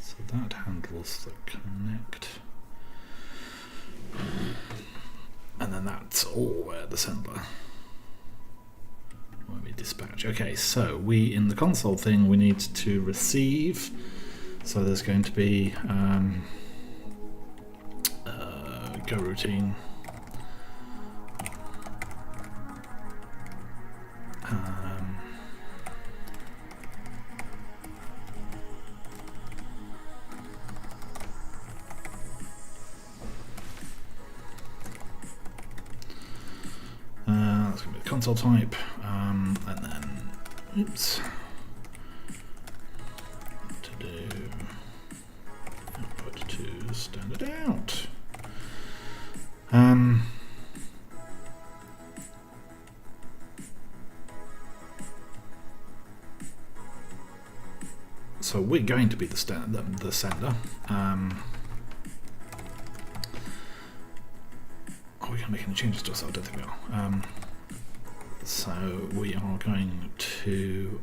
So that handles the connect. And then that's all where the sender. When we dispatch. Okay, so we in the console thing we need to receive. So there's going to be go routine. That's going to be the console type, and then oops. To do output to standard out. So we're going to be the sender. Are we going to make any changes to us? I don't think we are. So we are going to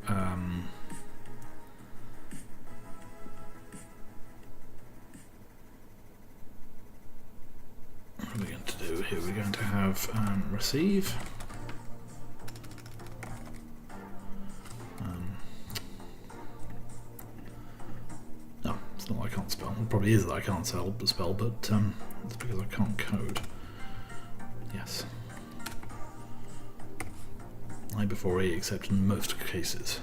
what are we going to do here? We're going to have receive. No, it's not that I can't spell. It probably is that I can't spell, but it's because I can't code. Yes. I before E, except in most cases.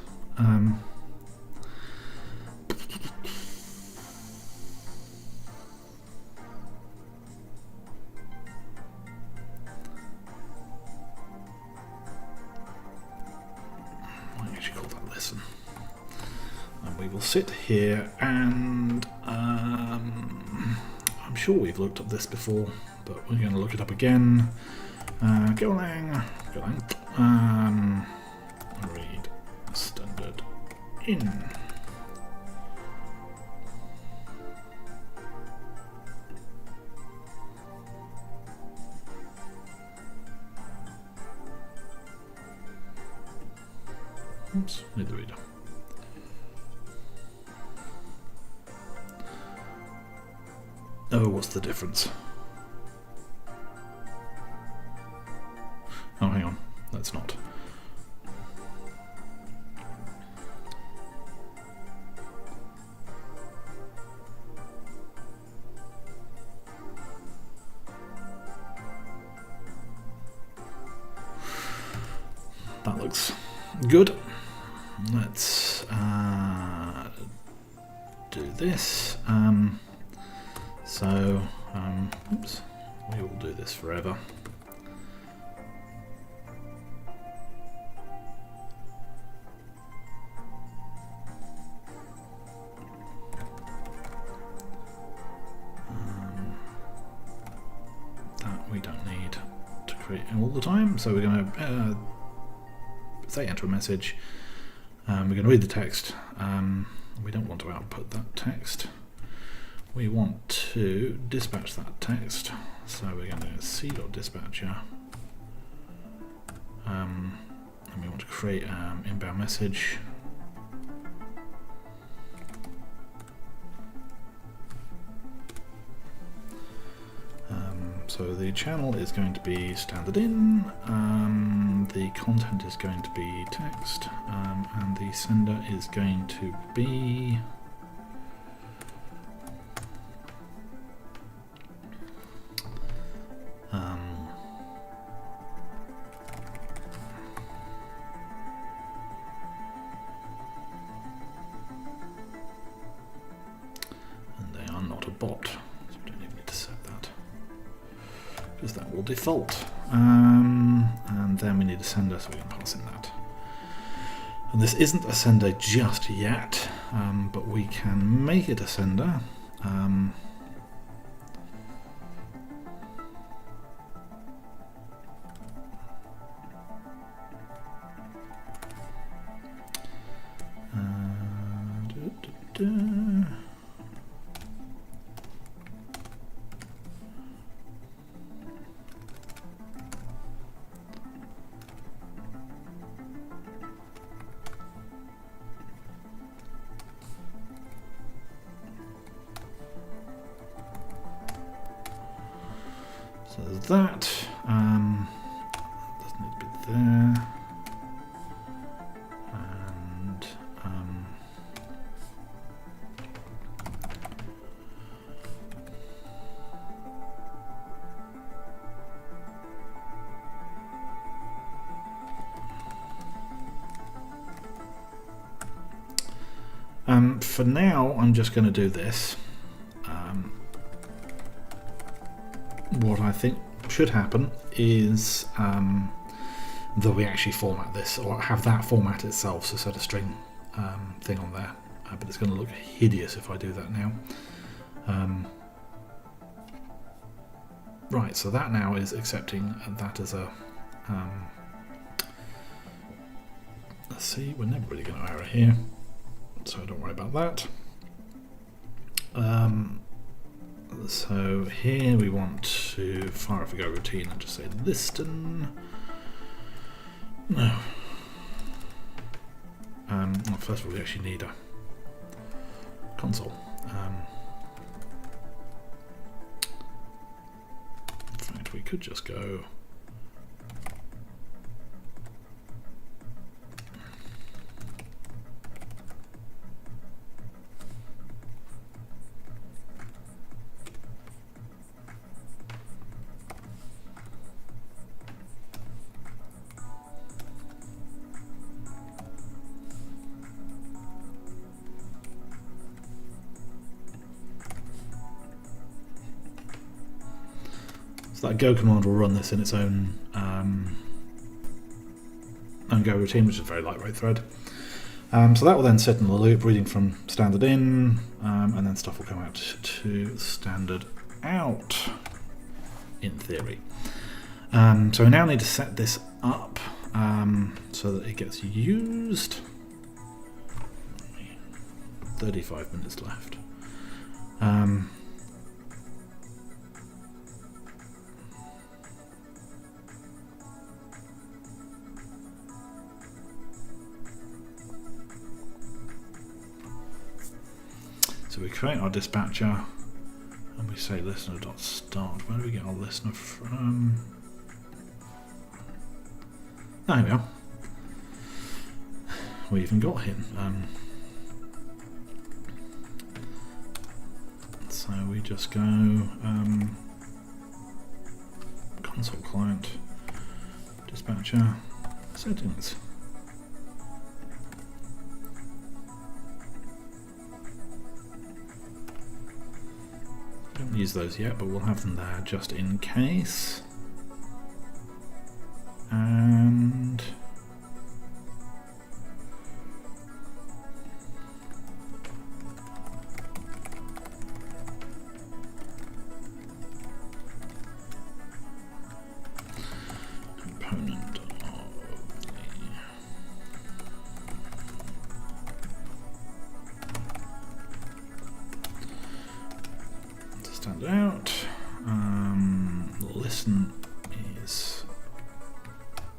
Sit here and I'm sure we've looked at this before, but we're going to look it up again. GoLang, read standard in. Oops, need the reader. Oh, what's the difference? Oh, hang on. That's not. That looks good. Let's do this. So, oops, we will do this forever. That we don't need to create all the time. So we're going to say enter a message. We're going to read the text. We don't want to output that text. We want to dispatch that text. So we're going to c.dispatcher. And we want to create an inbound message. So the channel is going to be standard in, the content is going to be text, and the sender is going to be and they are not a bot, so we don't even need to set that, because that will default. And then we need a sender, so we can pass in that. And this isn't a sender just yet, but we can make it a sender. So there's that. Doesn't need to be there. And for now, I'm just going to do this. What I think should happen is that we actually format this, or have that format itself, so set a string thing on there. But it's going to look hideous if I do that now. Right, so that now is accepting that as a... let's see, we're never really going to error here, so don't worry about that. So here we want to fire off a go routine and just say listen. No. Well, first of all, we actually need a console. In fact, we could just go. So that go command will run this in its own go routine, which is a very lightweight thread. So that will then sit in the loop, reading from standard in, and then stuff will come out to standard out, in theory. So we now need to set this up so that it gets used. 35 minutes left. So we create our dispatcher and we say listener.start. Where do we get our listener from? There we are. We even got him. So we just go console client, dispatcher, settings. Don't use those yet, but we'll have them there just in case. And listen is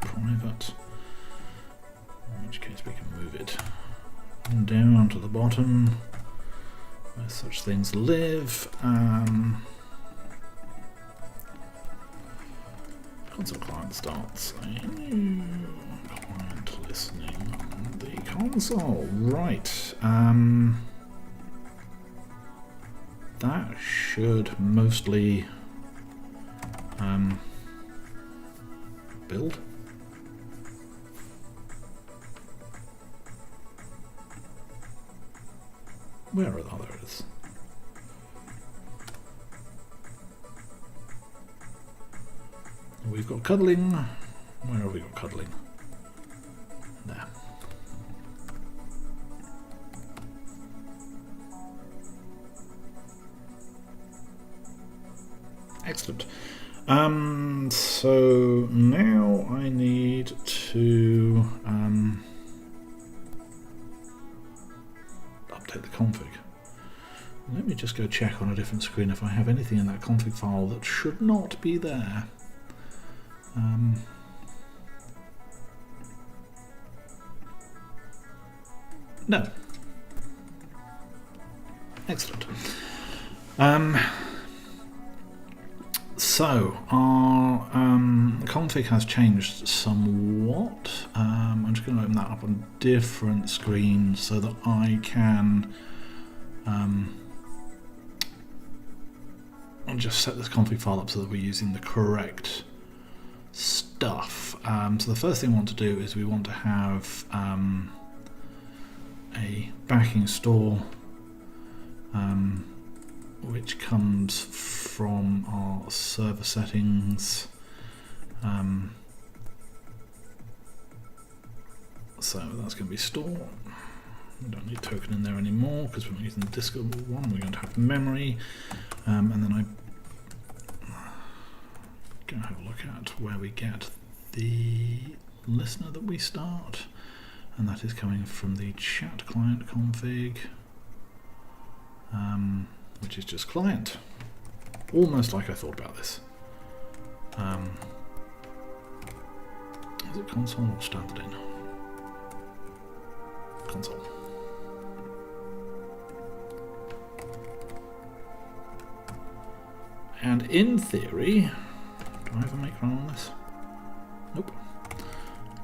private, in which case we can move it down to the bottom where such things live. Console client starts a new client listening on the console. Right. That should mostly build. Where are the others? We've got cuddling. Where have we got cuddling? There. Excellent. So now I need to update the config. Let me just go check on a different screen if I have anything in that config file that should not be there. No. Excellent. So our config has changed somewhat. I'm just going to open that up on a different screen so that I can I'll just set this config file up so that we're using the correct stuff. So the first thing we want to do is we want to have a backing store which comes from our server settings. So that's going to be store. We don't need token in there anymore because we're not using the disk one. We're going to have memory, and then I'm going to have a look at where we get the listener that we start, and that is coming from the chat client config, which is just client. Almost like I thought about this. Is it console or standard in? Console. And in theory, do I have a make run on this? Nope.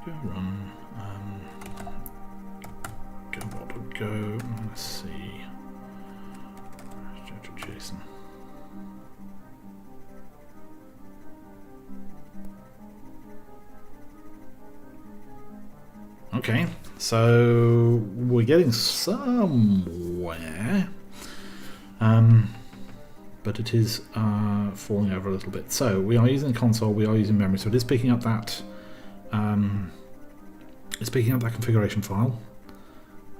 Go run. Go what would go. Let's see. JSON. Okay, so we're getting somewhere, but it is falling over a little bit. So we are using the console, we are using memory, so it is picking up that configuration file,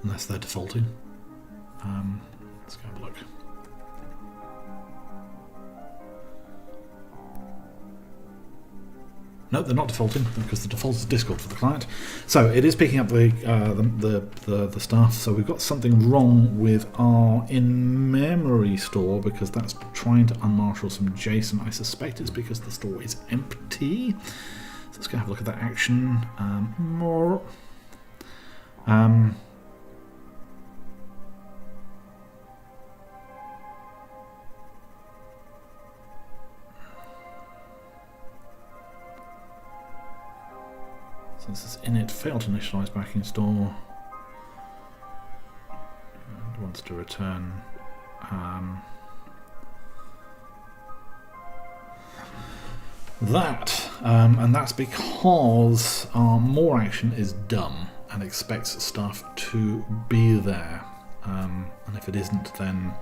unless they're defaulting. Let's go have a look. No, they're not defaulting because the default is Discord for the client. So it is picking up the stuff. So we've got something wrong with our in-memory store because that's trying to unmarshal some JSON. I suspect it's because the store is empty. So let's go have a look at that action more. So this is init failed to initialize backing store and wants to return that, and that's because our more action is dumb and expects stuff to be there, and if it isn't, then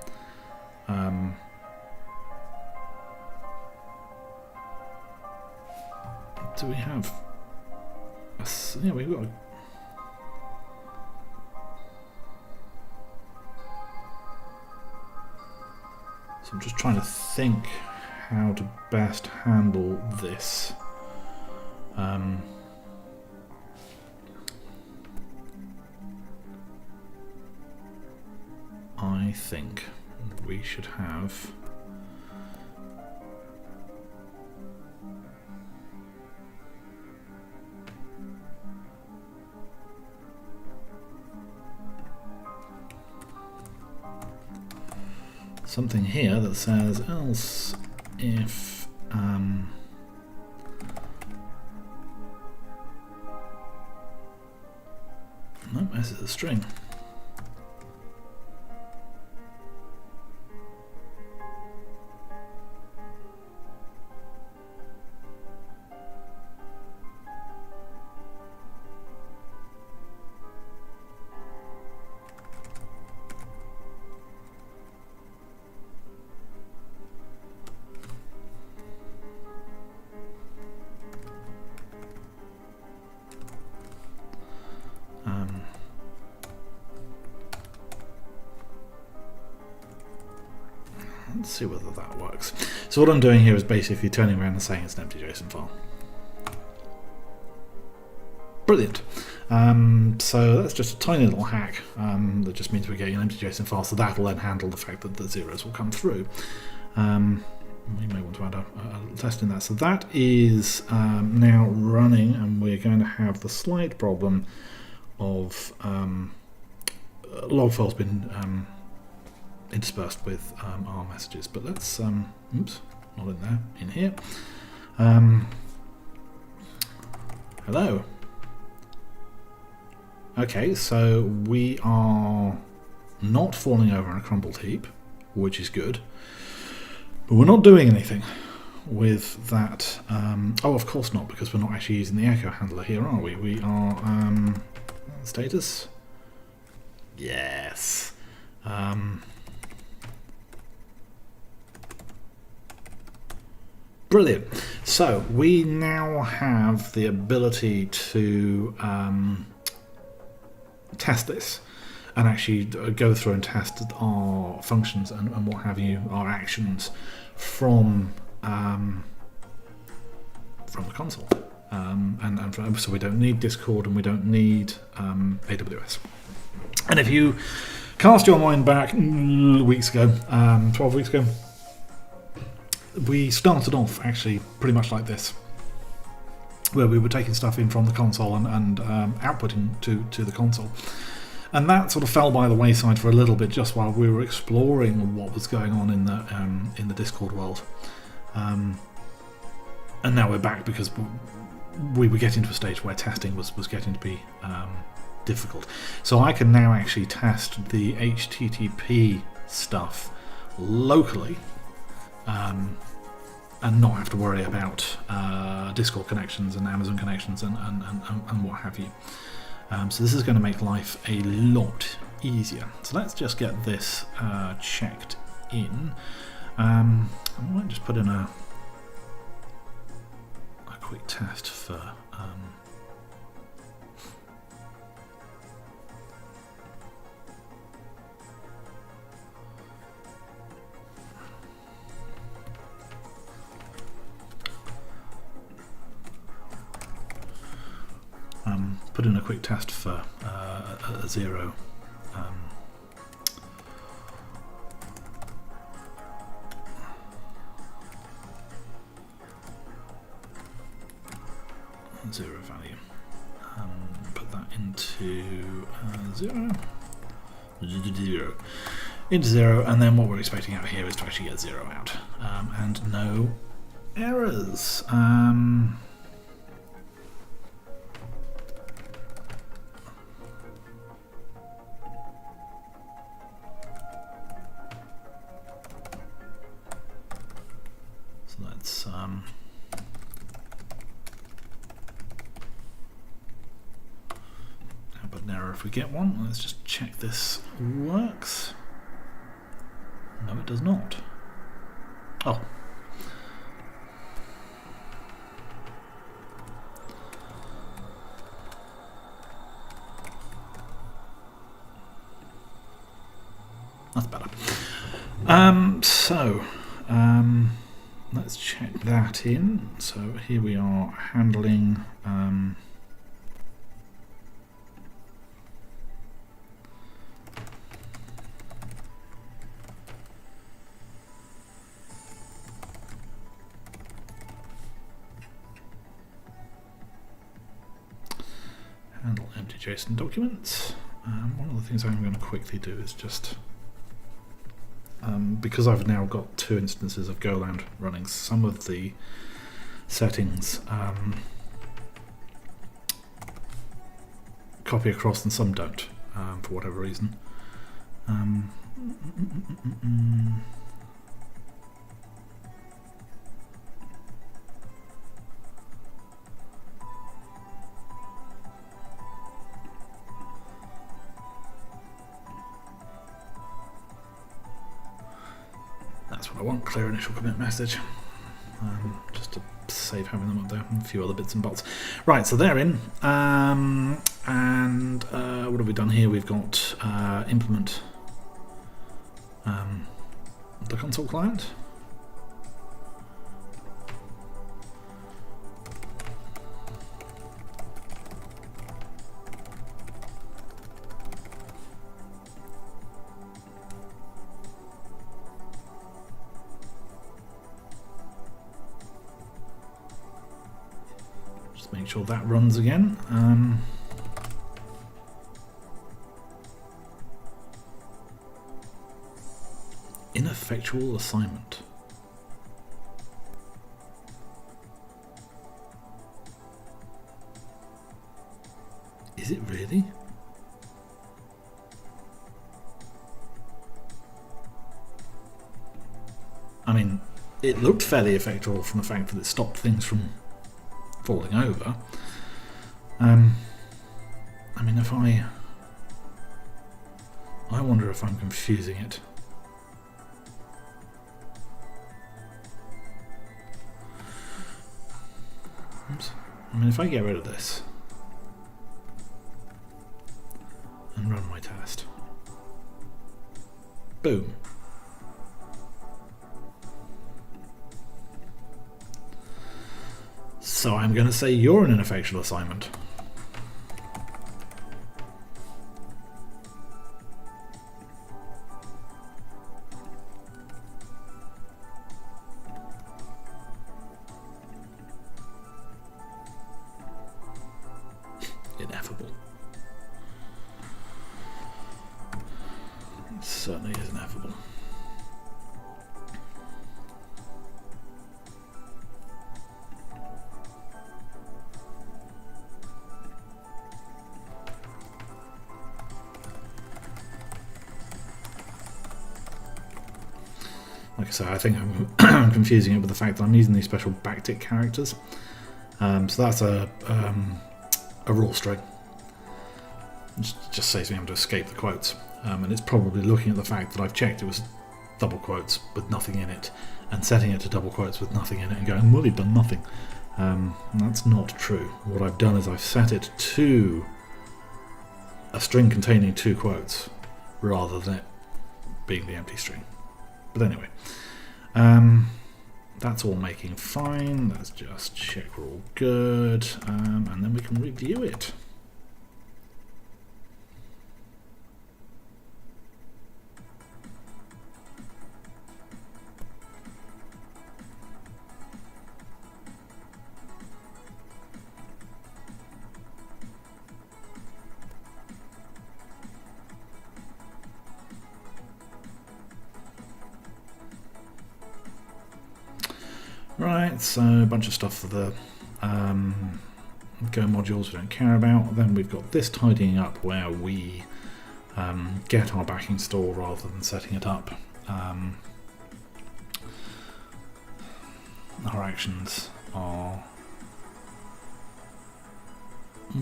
do we have? Yeah, we've got. So I'm just trying to think how to best handle this. I think we should have something here that says else if no, this is a string. Let's see whether that works. So what I'm doing here is basically turning around and saying it's an empty JSON file. Brilliant. So that's just a tiny little hack that just means we're getting an empty JSON file, so that'll then handle the fact that the zeros will come through. We may want to add a little test in that. So that is now running, and we're going to have the slight problem of log file's been interspersed with our messages, but let's oops, not in there, in here. Hello. Okay, so we are not falling over in a crumbled heap, which is good, but we're not doing anything with that. Oh, of course not, because we're not actually using the echo handler here, are we? We are status. Yes. Brilliant. So we now have the ability to test this and actually go through and test our functions and what have you, our actions from the console. So we don't need Discord and we don't need AWS. And if you cast your mind back weeks ago, 12 weeks ago, we started off actually pretty much like this, where we were taking stuff in from the console and outputting to the console. And that sort of fell by the wayside for a little bit just while we were exploring what was going on in the Discord world. And now we're back because we were getting to a stage where testing was getting to be difficult. So I can now actually test the HTTP stuff locally and not have to worry about Discord connections and Amazon connections and what have you. So this is going to make life a lot easier. So let's just get this checked in. I might just put in a quick test for put in a quick test for a zero. Zero value. Put that into zero. Into zero, and then what we're expecting out here is to actually get zero out. And no errors. So let's but an error if we get one. Let's just check this works. No, it does not. Oh. That's better. Let's check that in. So here we are handling handle empty JSON documents. One of the things I'm going to quickly do is just because I've now got 2 instances of GoLang running, some of the settings copy across and some don't, for whatever reason. That's what I want, clear initial commit message, just to save having them up there, and a few other bits and bobs. Right, so they're in, and what have we done here? We've got implement the console client. Make sure that runs again. Ineffectual assignment. Is it really? I mean, it looked fairly effectual from the fact that it stopped things from falling over. I mean, if I wonder if I'm confusing it. Oops. I mean, if I get rid of this and run my test, boom. So I'm going to say you're an ineffectual assignment. Ineffable. It certainly is ineffable. Like I say, I think I'm confusing it with the fact that I'm using these special backtick characters. So that's a raw string. It just saves me having to escape the quotes. And it's probably looking at the fact that I've checked it was double quotes with nothing in it, and setting it to double quotes with nothing in it and going, well, you've done nothing. That's not true. What I've done is I've set it to a string containing 2 quotes rather than it being the empty string. But anyway, that's all making fine. Let's just check we're all good, and then we can review it. Right, so a bunch of stuff for the Go modules we don't care about. Then we've got this tidying up where we get our backing store rather than setting it up. Our actions are...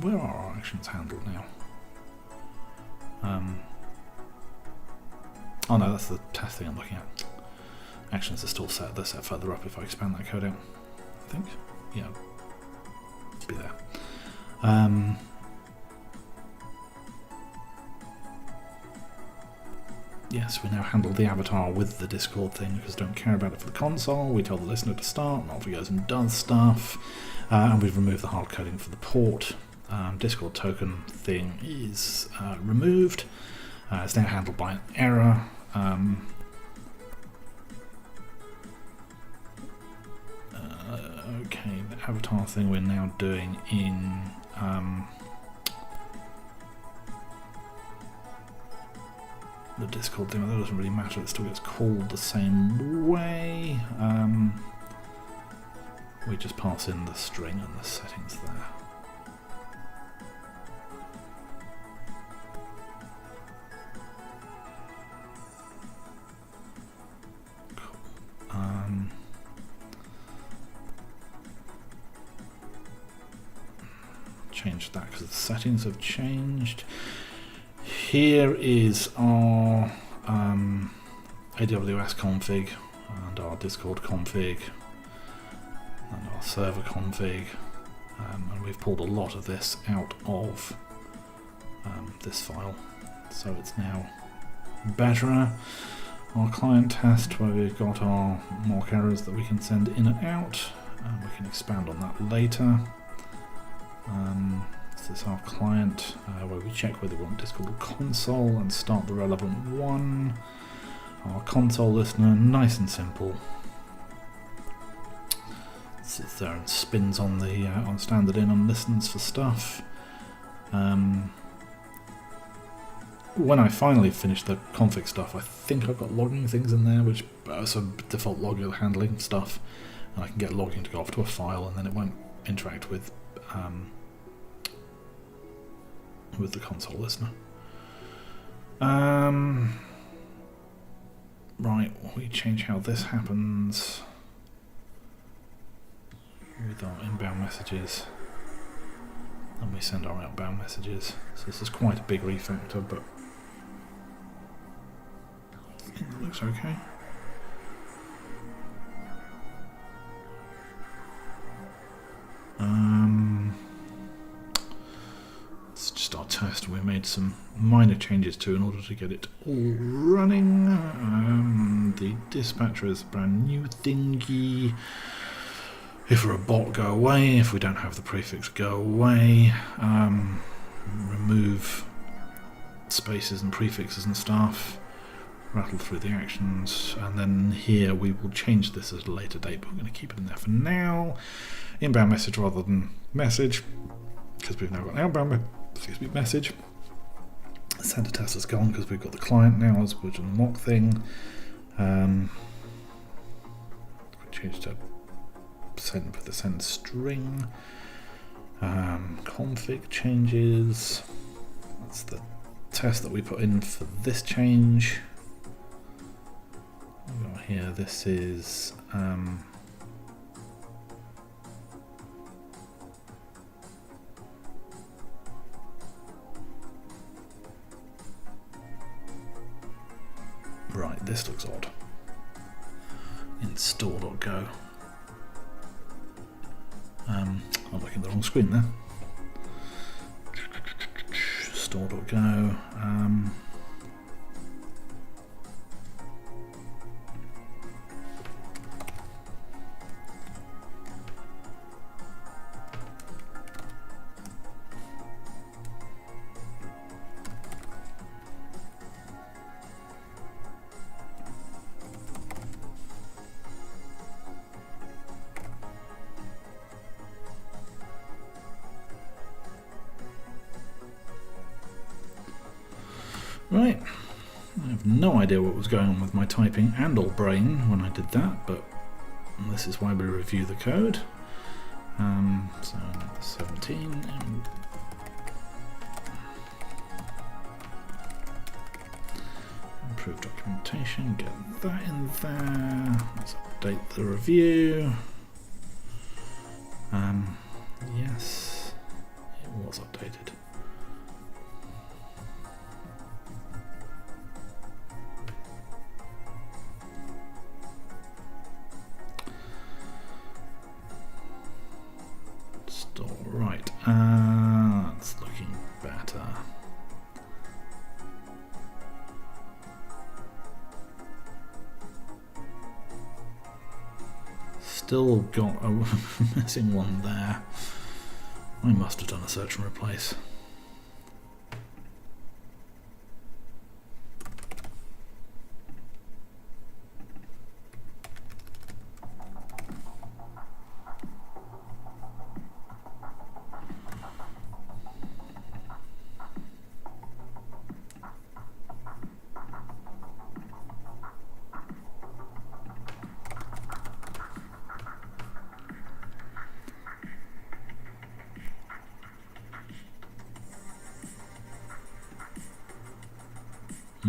Where are our actions handled now? Oh no, that's the test thing I'm looking at. Actions are still set, they're set further up if I expand that code out, I think. Yeah, it'll be there. Yes, we now handle the avatar with the Discord thing because we don't care about it for the console. We tell the listener to start, and off he goes and does stuff. And we've removed the hard coding for the port. Discord token thing is removed. It's now handled by an error. Okay, the avatar thing we're now doing in the Discord thing, that doesn't really matter, it still gets called the same way. We just pass in the string and the settings there. Cool. Change that because the settings have changed. Here is our AWS config and our Discord config and our server config, and we've pulled a lot of this out of this file, so it's now better. Our client test, where we've got our mock errors that we can send in and out, we can expand on that later. This is our client, where we check whether we want Discord console and start the relevant one. Our console listener, nice and simple. Sits there and spins on the on standard in and listens for stuff. When I finally finish the config stuff, I think I've got logging things in there, which are some default logger handling stuff, and I can get logging to go off to a file, and then it won't interact with the console listener. Right, we change how this happens with our inbound messages, and we send our outbound messages. So this is quite a big refactor, but it looks okay. It's just our test. We made some minor changes to in order to get it all running. The dispatcher is a brand new thingy. If we're a bot, go away. If we don't have the prefix, go away. Remove spaces and prefixes and stuff. Rattle through the actions, and then here we will change this at a later date, but we're going to keep it in there for now. Inbound message rather than message, because we've now got an outbound message. Sender test is gone because we've got the client now as we're doing the mock thing. We change to send with the send string. Config changes. That's the test that we put in for this change. We've got here, this is right, this looks odd. Install.go. I'm looking at the wrong screen there. Store.go. Right, I have no idea what was going on with my typing and or brain when I did that, but this is why we review the code. So 17, and improve documentation, get that in there. Let's update the review. Yes, it was updated. Right, that's looking better. Still got a missing one there. I must have done a search and replace.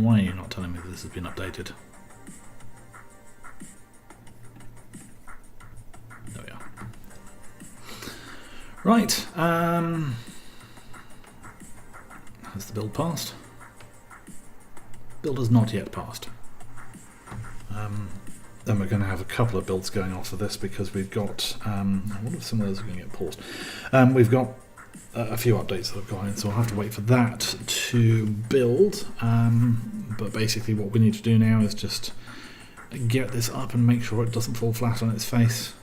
Why are you not telling me that this has been updated? There we are. Right. Has the build passed? Build has not yet passed. Then we're going to have a couple of builds going off of this because we've got. I wonder if some of those are going to get paused. We've got a few updates that have gone in, so I'll have to wait for that to build. But basically, what we need to do now is just get this up and make sure it doesn't fall flat on its face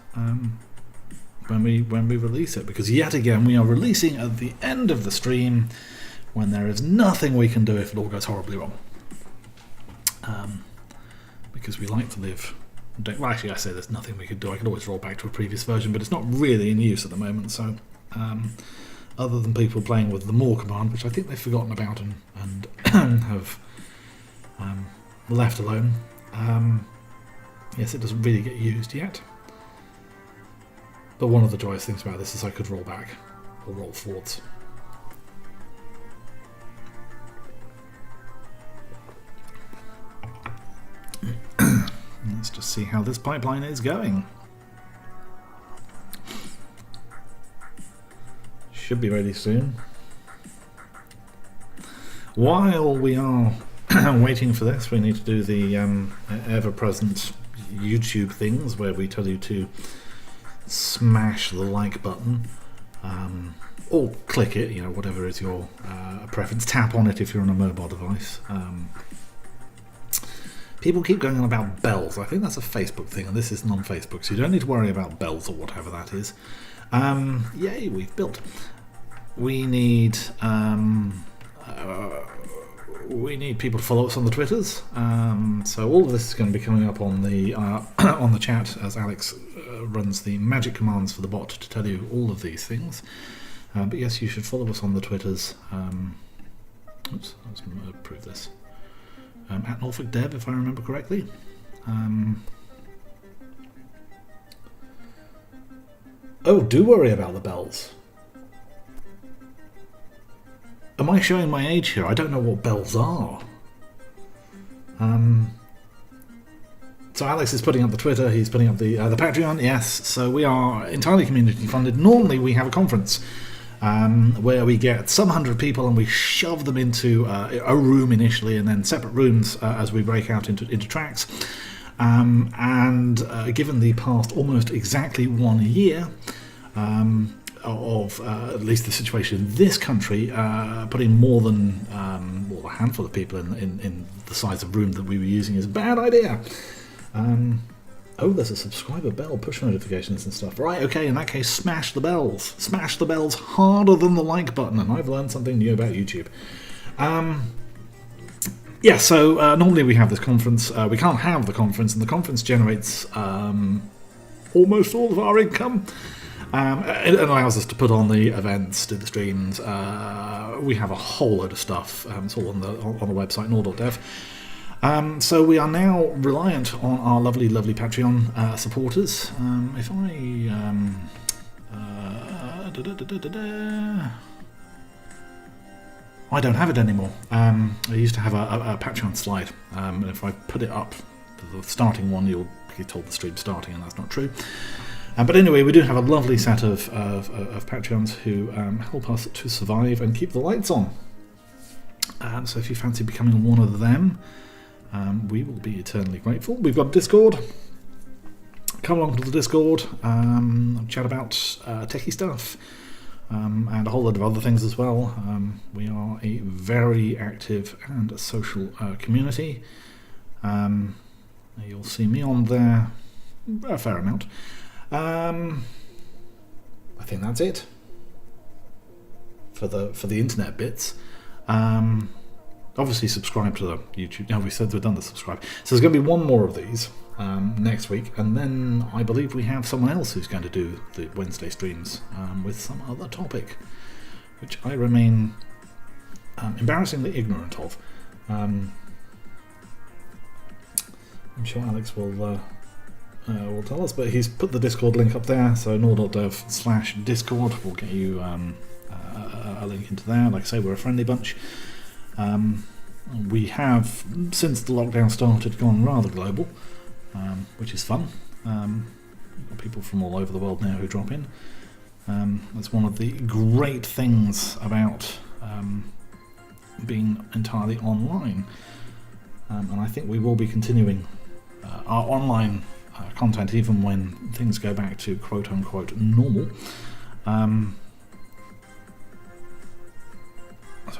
when we release it. Because yet again, we are releasing at the end of the stream when there is nothing we can do if it all goes horribly wrong. Because we like to live. Well, actually, I say there's nothing we could do. I could always roll back to a previous version, but it's not really in use at the moment. So, other than people playing with the more command, which I think they've forgotten about and have left alone, yes, it doesn't really get used yet. But one of the joyous things about this is I could roll back or roll forwards. Let's just see how this pipeline is going. Should be ready soon. While we are waiting for this, we need to do the ever-present YouTube things where we tell you to smash the like button or click it, you know, whatever is your preference. Tap on it if you're on a mobile device. People keep going on about bells. I think that's a Facebook thing, and this is non-Facebook, so you don't need to worry about bells or whatever that is. Yay, we've built. We need people to follow us on the Twitters. So all of this is going to be coming up on the on the chat as Alex runs the magic commands for the bot to tell you all of these things. But yes, you should follow us on the Twitters. Oops, let's prove this. At Norfolk Dev, if I remember correctly. Oh, do worry about the bells. Am I showing my age here? I don't know what bells are. So Alex is putting up the Twitter, he's putting up the Patreon, yes. So we are entirely community funded. Normally we have a conference where we get some 100 people and we shove them into a room initially and then separate rooms as we break out into tracks. Given the past almost exactly 1 year of at least the situation in this country, putting more than a handful of people in the size of room that we were using is a bad idea. Oh, there's a subscriber bell, push notifications and stuff. Right, okay, in that case, smash the bells. Smash the bells harder than the like button, and I've learned something new about YouTube. Yeah, so normally we have this conference. We can't have the conference, and the conference generates almost all of our income. It allows us to put on the events, do the streams. We have a whole load of stuff. It's all on the website, nor.dev. So we are now reliant on our lovely, lovely Patreon supporters. If I don't have it anymore. I used to have a Patreon slide, and if I put it up, the starting one, you'll be told the stream's starting, and that's not true. But anyway, we do have a lovely set of Patreons who help us to survive and keep the lights on. So if you fancy becoming one of them, we will be eternally grateful. We've got Discord. Come along to the Discord, chat about techie stuff, and a whole lot of other things as well. We are a very active and social community. You'll see me on there a fair amount. I think that's it for the internet bits. Obviously subscribe to the YouTube. No, we said we've done the subscribe. So there's going to be one more of these next week, and then I believe we have someone else who's going to do the Wednesday streams with some other topic, which I remain embarrassingly ignorant of. I'm sure Alex will tell us, but he's put the Discord link up there, so nor.dev/Discord will get you a link into there. Like I say, we're a friendly bunch. We have, since the lockdown started, gone rather global, which is fun. We've got people from all over the world now who drop in. That's one of the great things about being entirely online. And I think we will be continuing our online content even when things go back to quote-unquote normal. So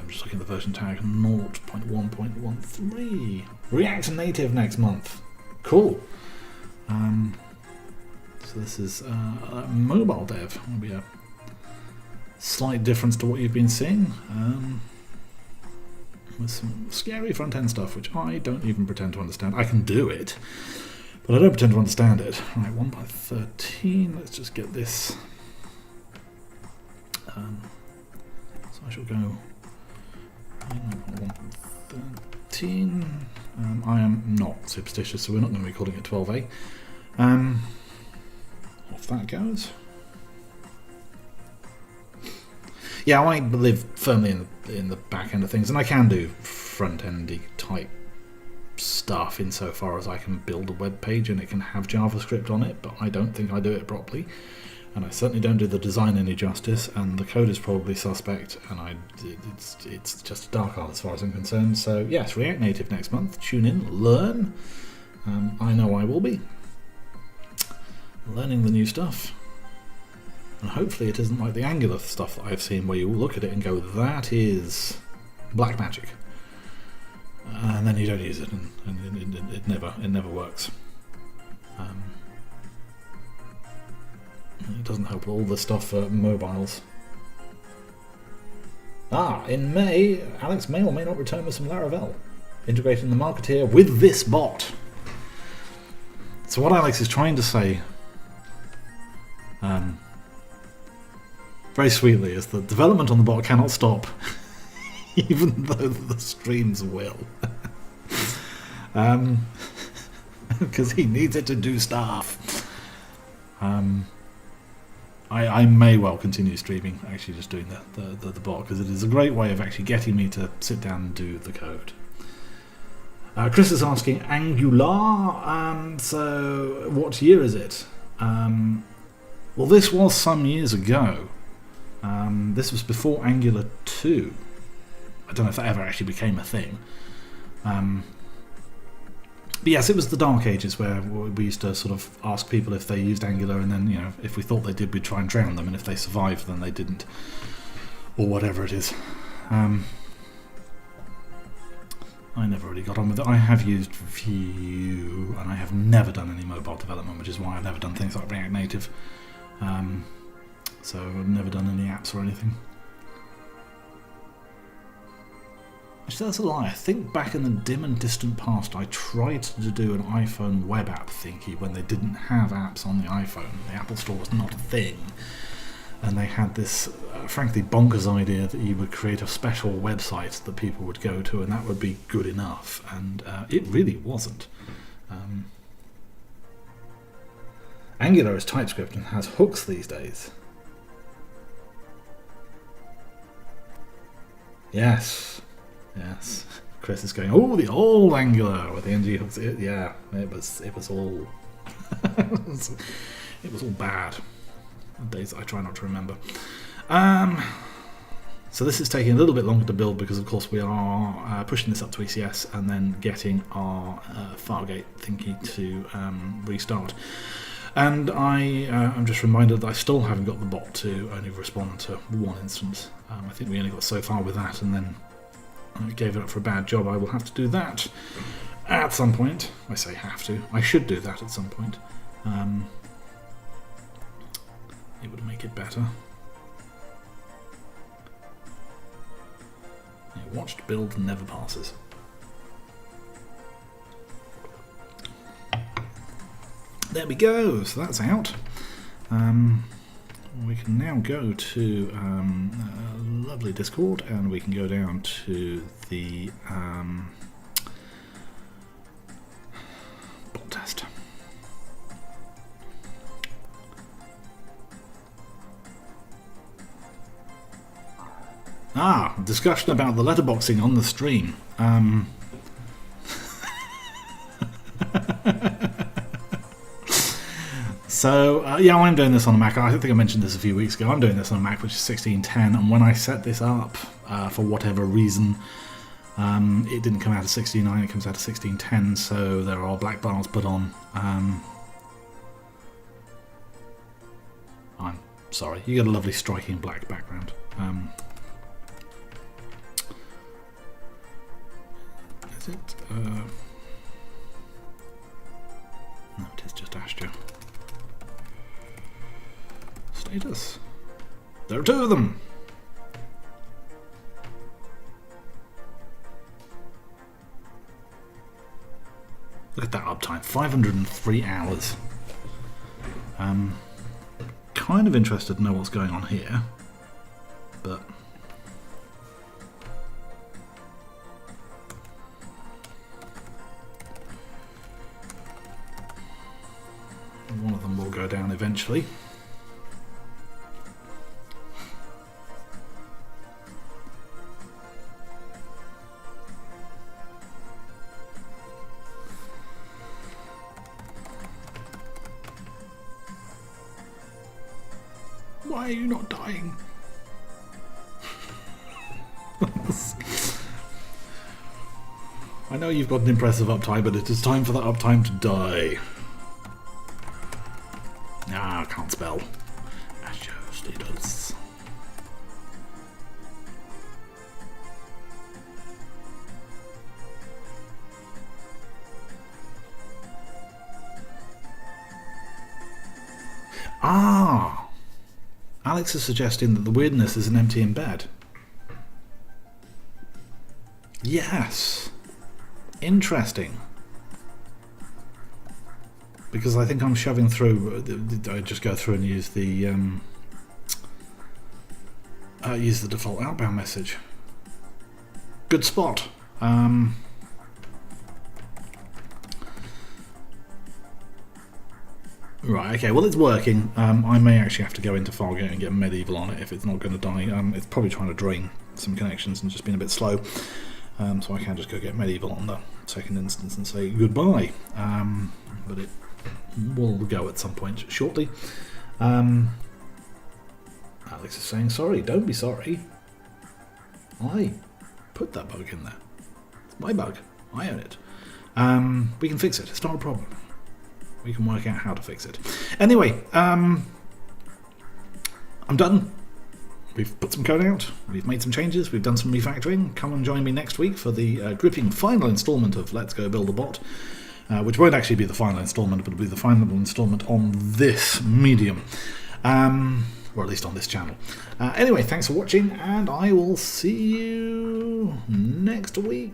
I'm just looking at the version tag, 0.1.13. React Native next month. Cool. So this is mobile dev. Will be a slight difference to what you've been seeing. With some scary front-end stuff, which I don't even pretend to understand. I can do it, but I don't pretend to understand it. Right, 1.13. Let's just get this. So I shall go 1.13. I am not superstitious, so we're not going to be calling it 12a. Off that goes. Yeah, I live firmly in the back end of things, and I can do front-endy type stuff insofar as I can build a web page and it can have JavaScript on it, but I don't think I do it properly, and I certainly don't do the design any justice, and the code is probably suspect, and it's just a dark art as far as I'm concerned. So yes, React Native next month. Tune in, learn. I know I will be learning the new stuff. And hopefully it isn't like the Angular stuff that I've seen where you look at it and go, that is black magic. And then you don't use it, and it never works. It doesn't help all the stuff for mobiles. In May, Alex may or may not return with some Laravel, integrating the marketeer with this bot. So what Alex is trying to say, very sweetly, is that development on the bot cannot stop, even though the streams will. Because he needs it to do stuff. I may well continue streaming, actually just doing the bot, because it is a great way of actually getting me to sit down and do the code. Chris is asking, Angular, so what year is it? Well, this was some years ago. This was before Angular 2. I don't know if that ever actually became a thing. But yes, it was the dark ages where we used to sort of ask people if they used Angular, and then, you know, if we thought they did, we'd try and drown them, and if they survived, then they didn't, or whatever it is. I never really got on with it. I have used Vue, and I have never done any mobile development, which is why I've never done things like React Native. So I've never done any apps or anything. Actually, that's a lie. I think back in the dim and distant past, I tried to do an iPhone web app thingy when they didn't have apps on the iPhone. The Apple Store was not a thing. And they had this, frankly, bonkers idea that you would create a special website that people would go to, and that would be good enough. And it really wasn't. Angular is TypeScript and has hooks these days. Yes. Yes. Chris is going, oh, the old Angular with the NG hooks. Yeah, it was all it was all bad. Days I try not to remember. So this is taking a little bit longer to build because, of course, we are pushing this up to ECS and then getting our Fargate thingy to restart. And I'm just reminded that I still haven't got the bot to only respond to one instance. I think we only got so far with that, and then I gave it up for a bad job. I will have to do that at some point. I say have to. I should do that at some point. It would make it better. Yeah, watched build never passes. There we go. So that's out. We can now go to lovely Discord, and we can go down to the bot test. Discussion about the letterboxing on the stream. Yeah, I'm doing this on a Mac. I think I mentioned this a few weeks ago. I'm doing this on a Mac which is 1610, and when I set this up, for whatever reason, it didn't come out of 1609, it comes out of 1610, so there are black bars put on. I'm sorry, you get a lovely striking black background. Is it? No, it is just Astro. Status. There are two of them. Look at that uptime, 503 hours. Kind of interested to know what's going on here, but one of them will go down eventually. Why are you not dying? I know you've got an impressive uptime, but it is time for that uptime to die. I can't spell. Astro status. Alex is suggesting that the weirdness is an empty in bed. Yes. Interesting. Because I think I'm shoving through. I just go through and use the default outbound message. Good spot. Right, okay, well it's working. I may actually have to go into Fargate and get medieval on it if it's not going to die. It's probably trying to drain some connections and just being a bit slow. So I can just go get medieval on the second instance and say goodbye. But it will go at some point shortly. Alex is saying sorry, don't be sorry. I put that bug in there. It's my bug. I own it. We can fix it, it's not a problem. We can work out how to fix it. Anyway, I'm done. We've put some code out, we've made some changes, we've done some refactoring. Come and join me next week for the gripping final instalment of Let's Go Build a Bot, which won't actually be the final instalment, but it'll be the final instalment on this medium, or at least on this channel. Anyway, thanks for watching, and I will see you next week.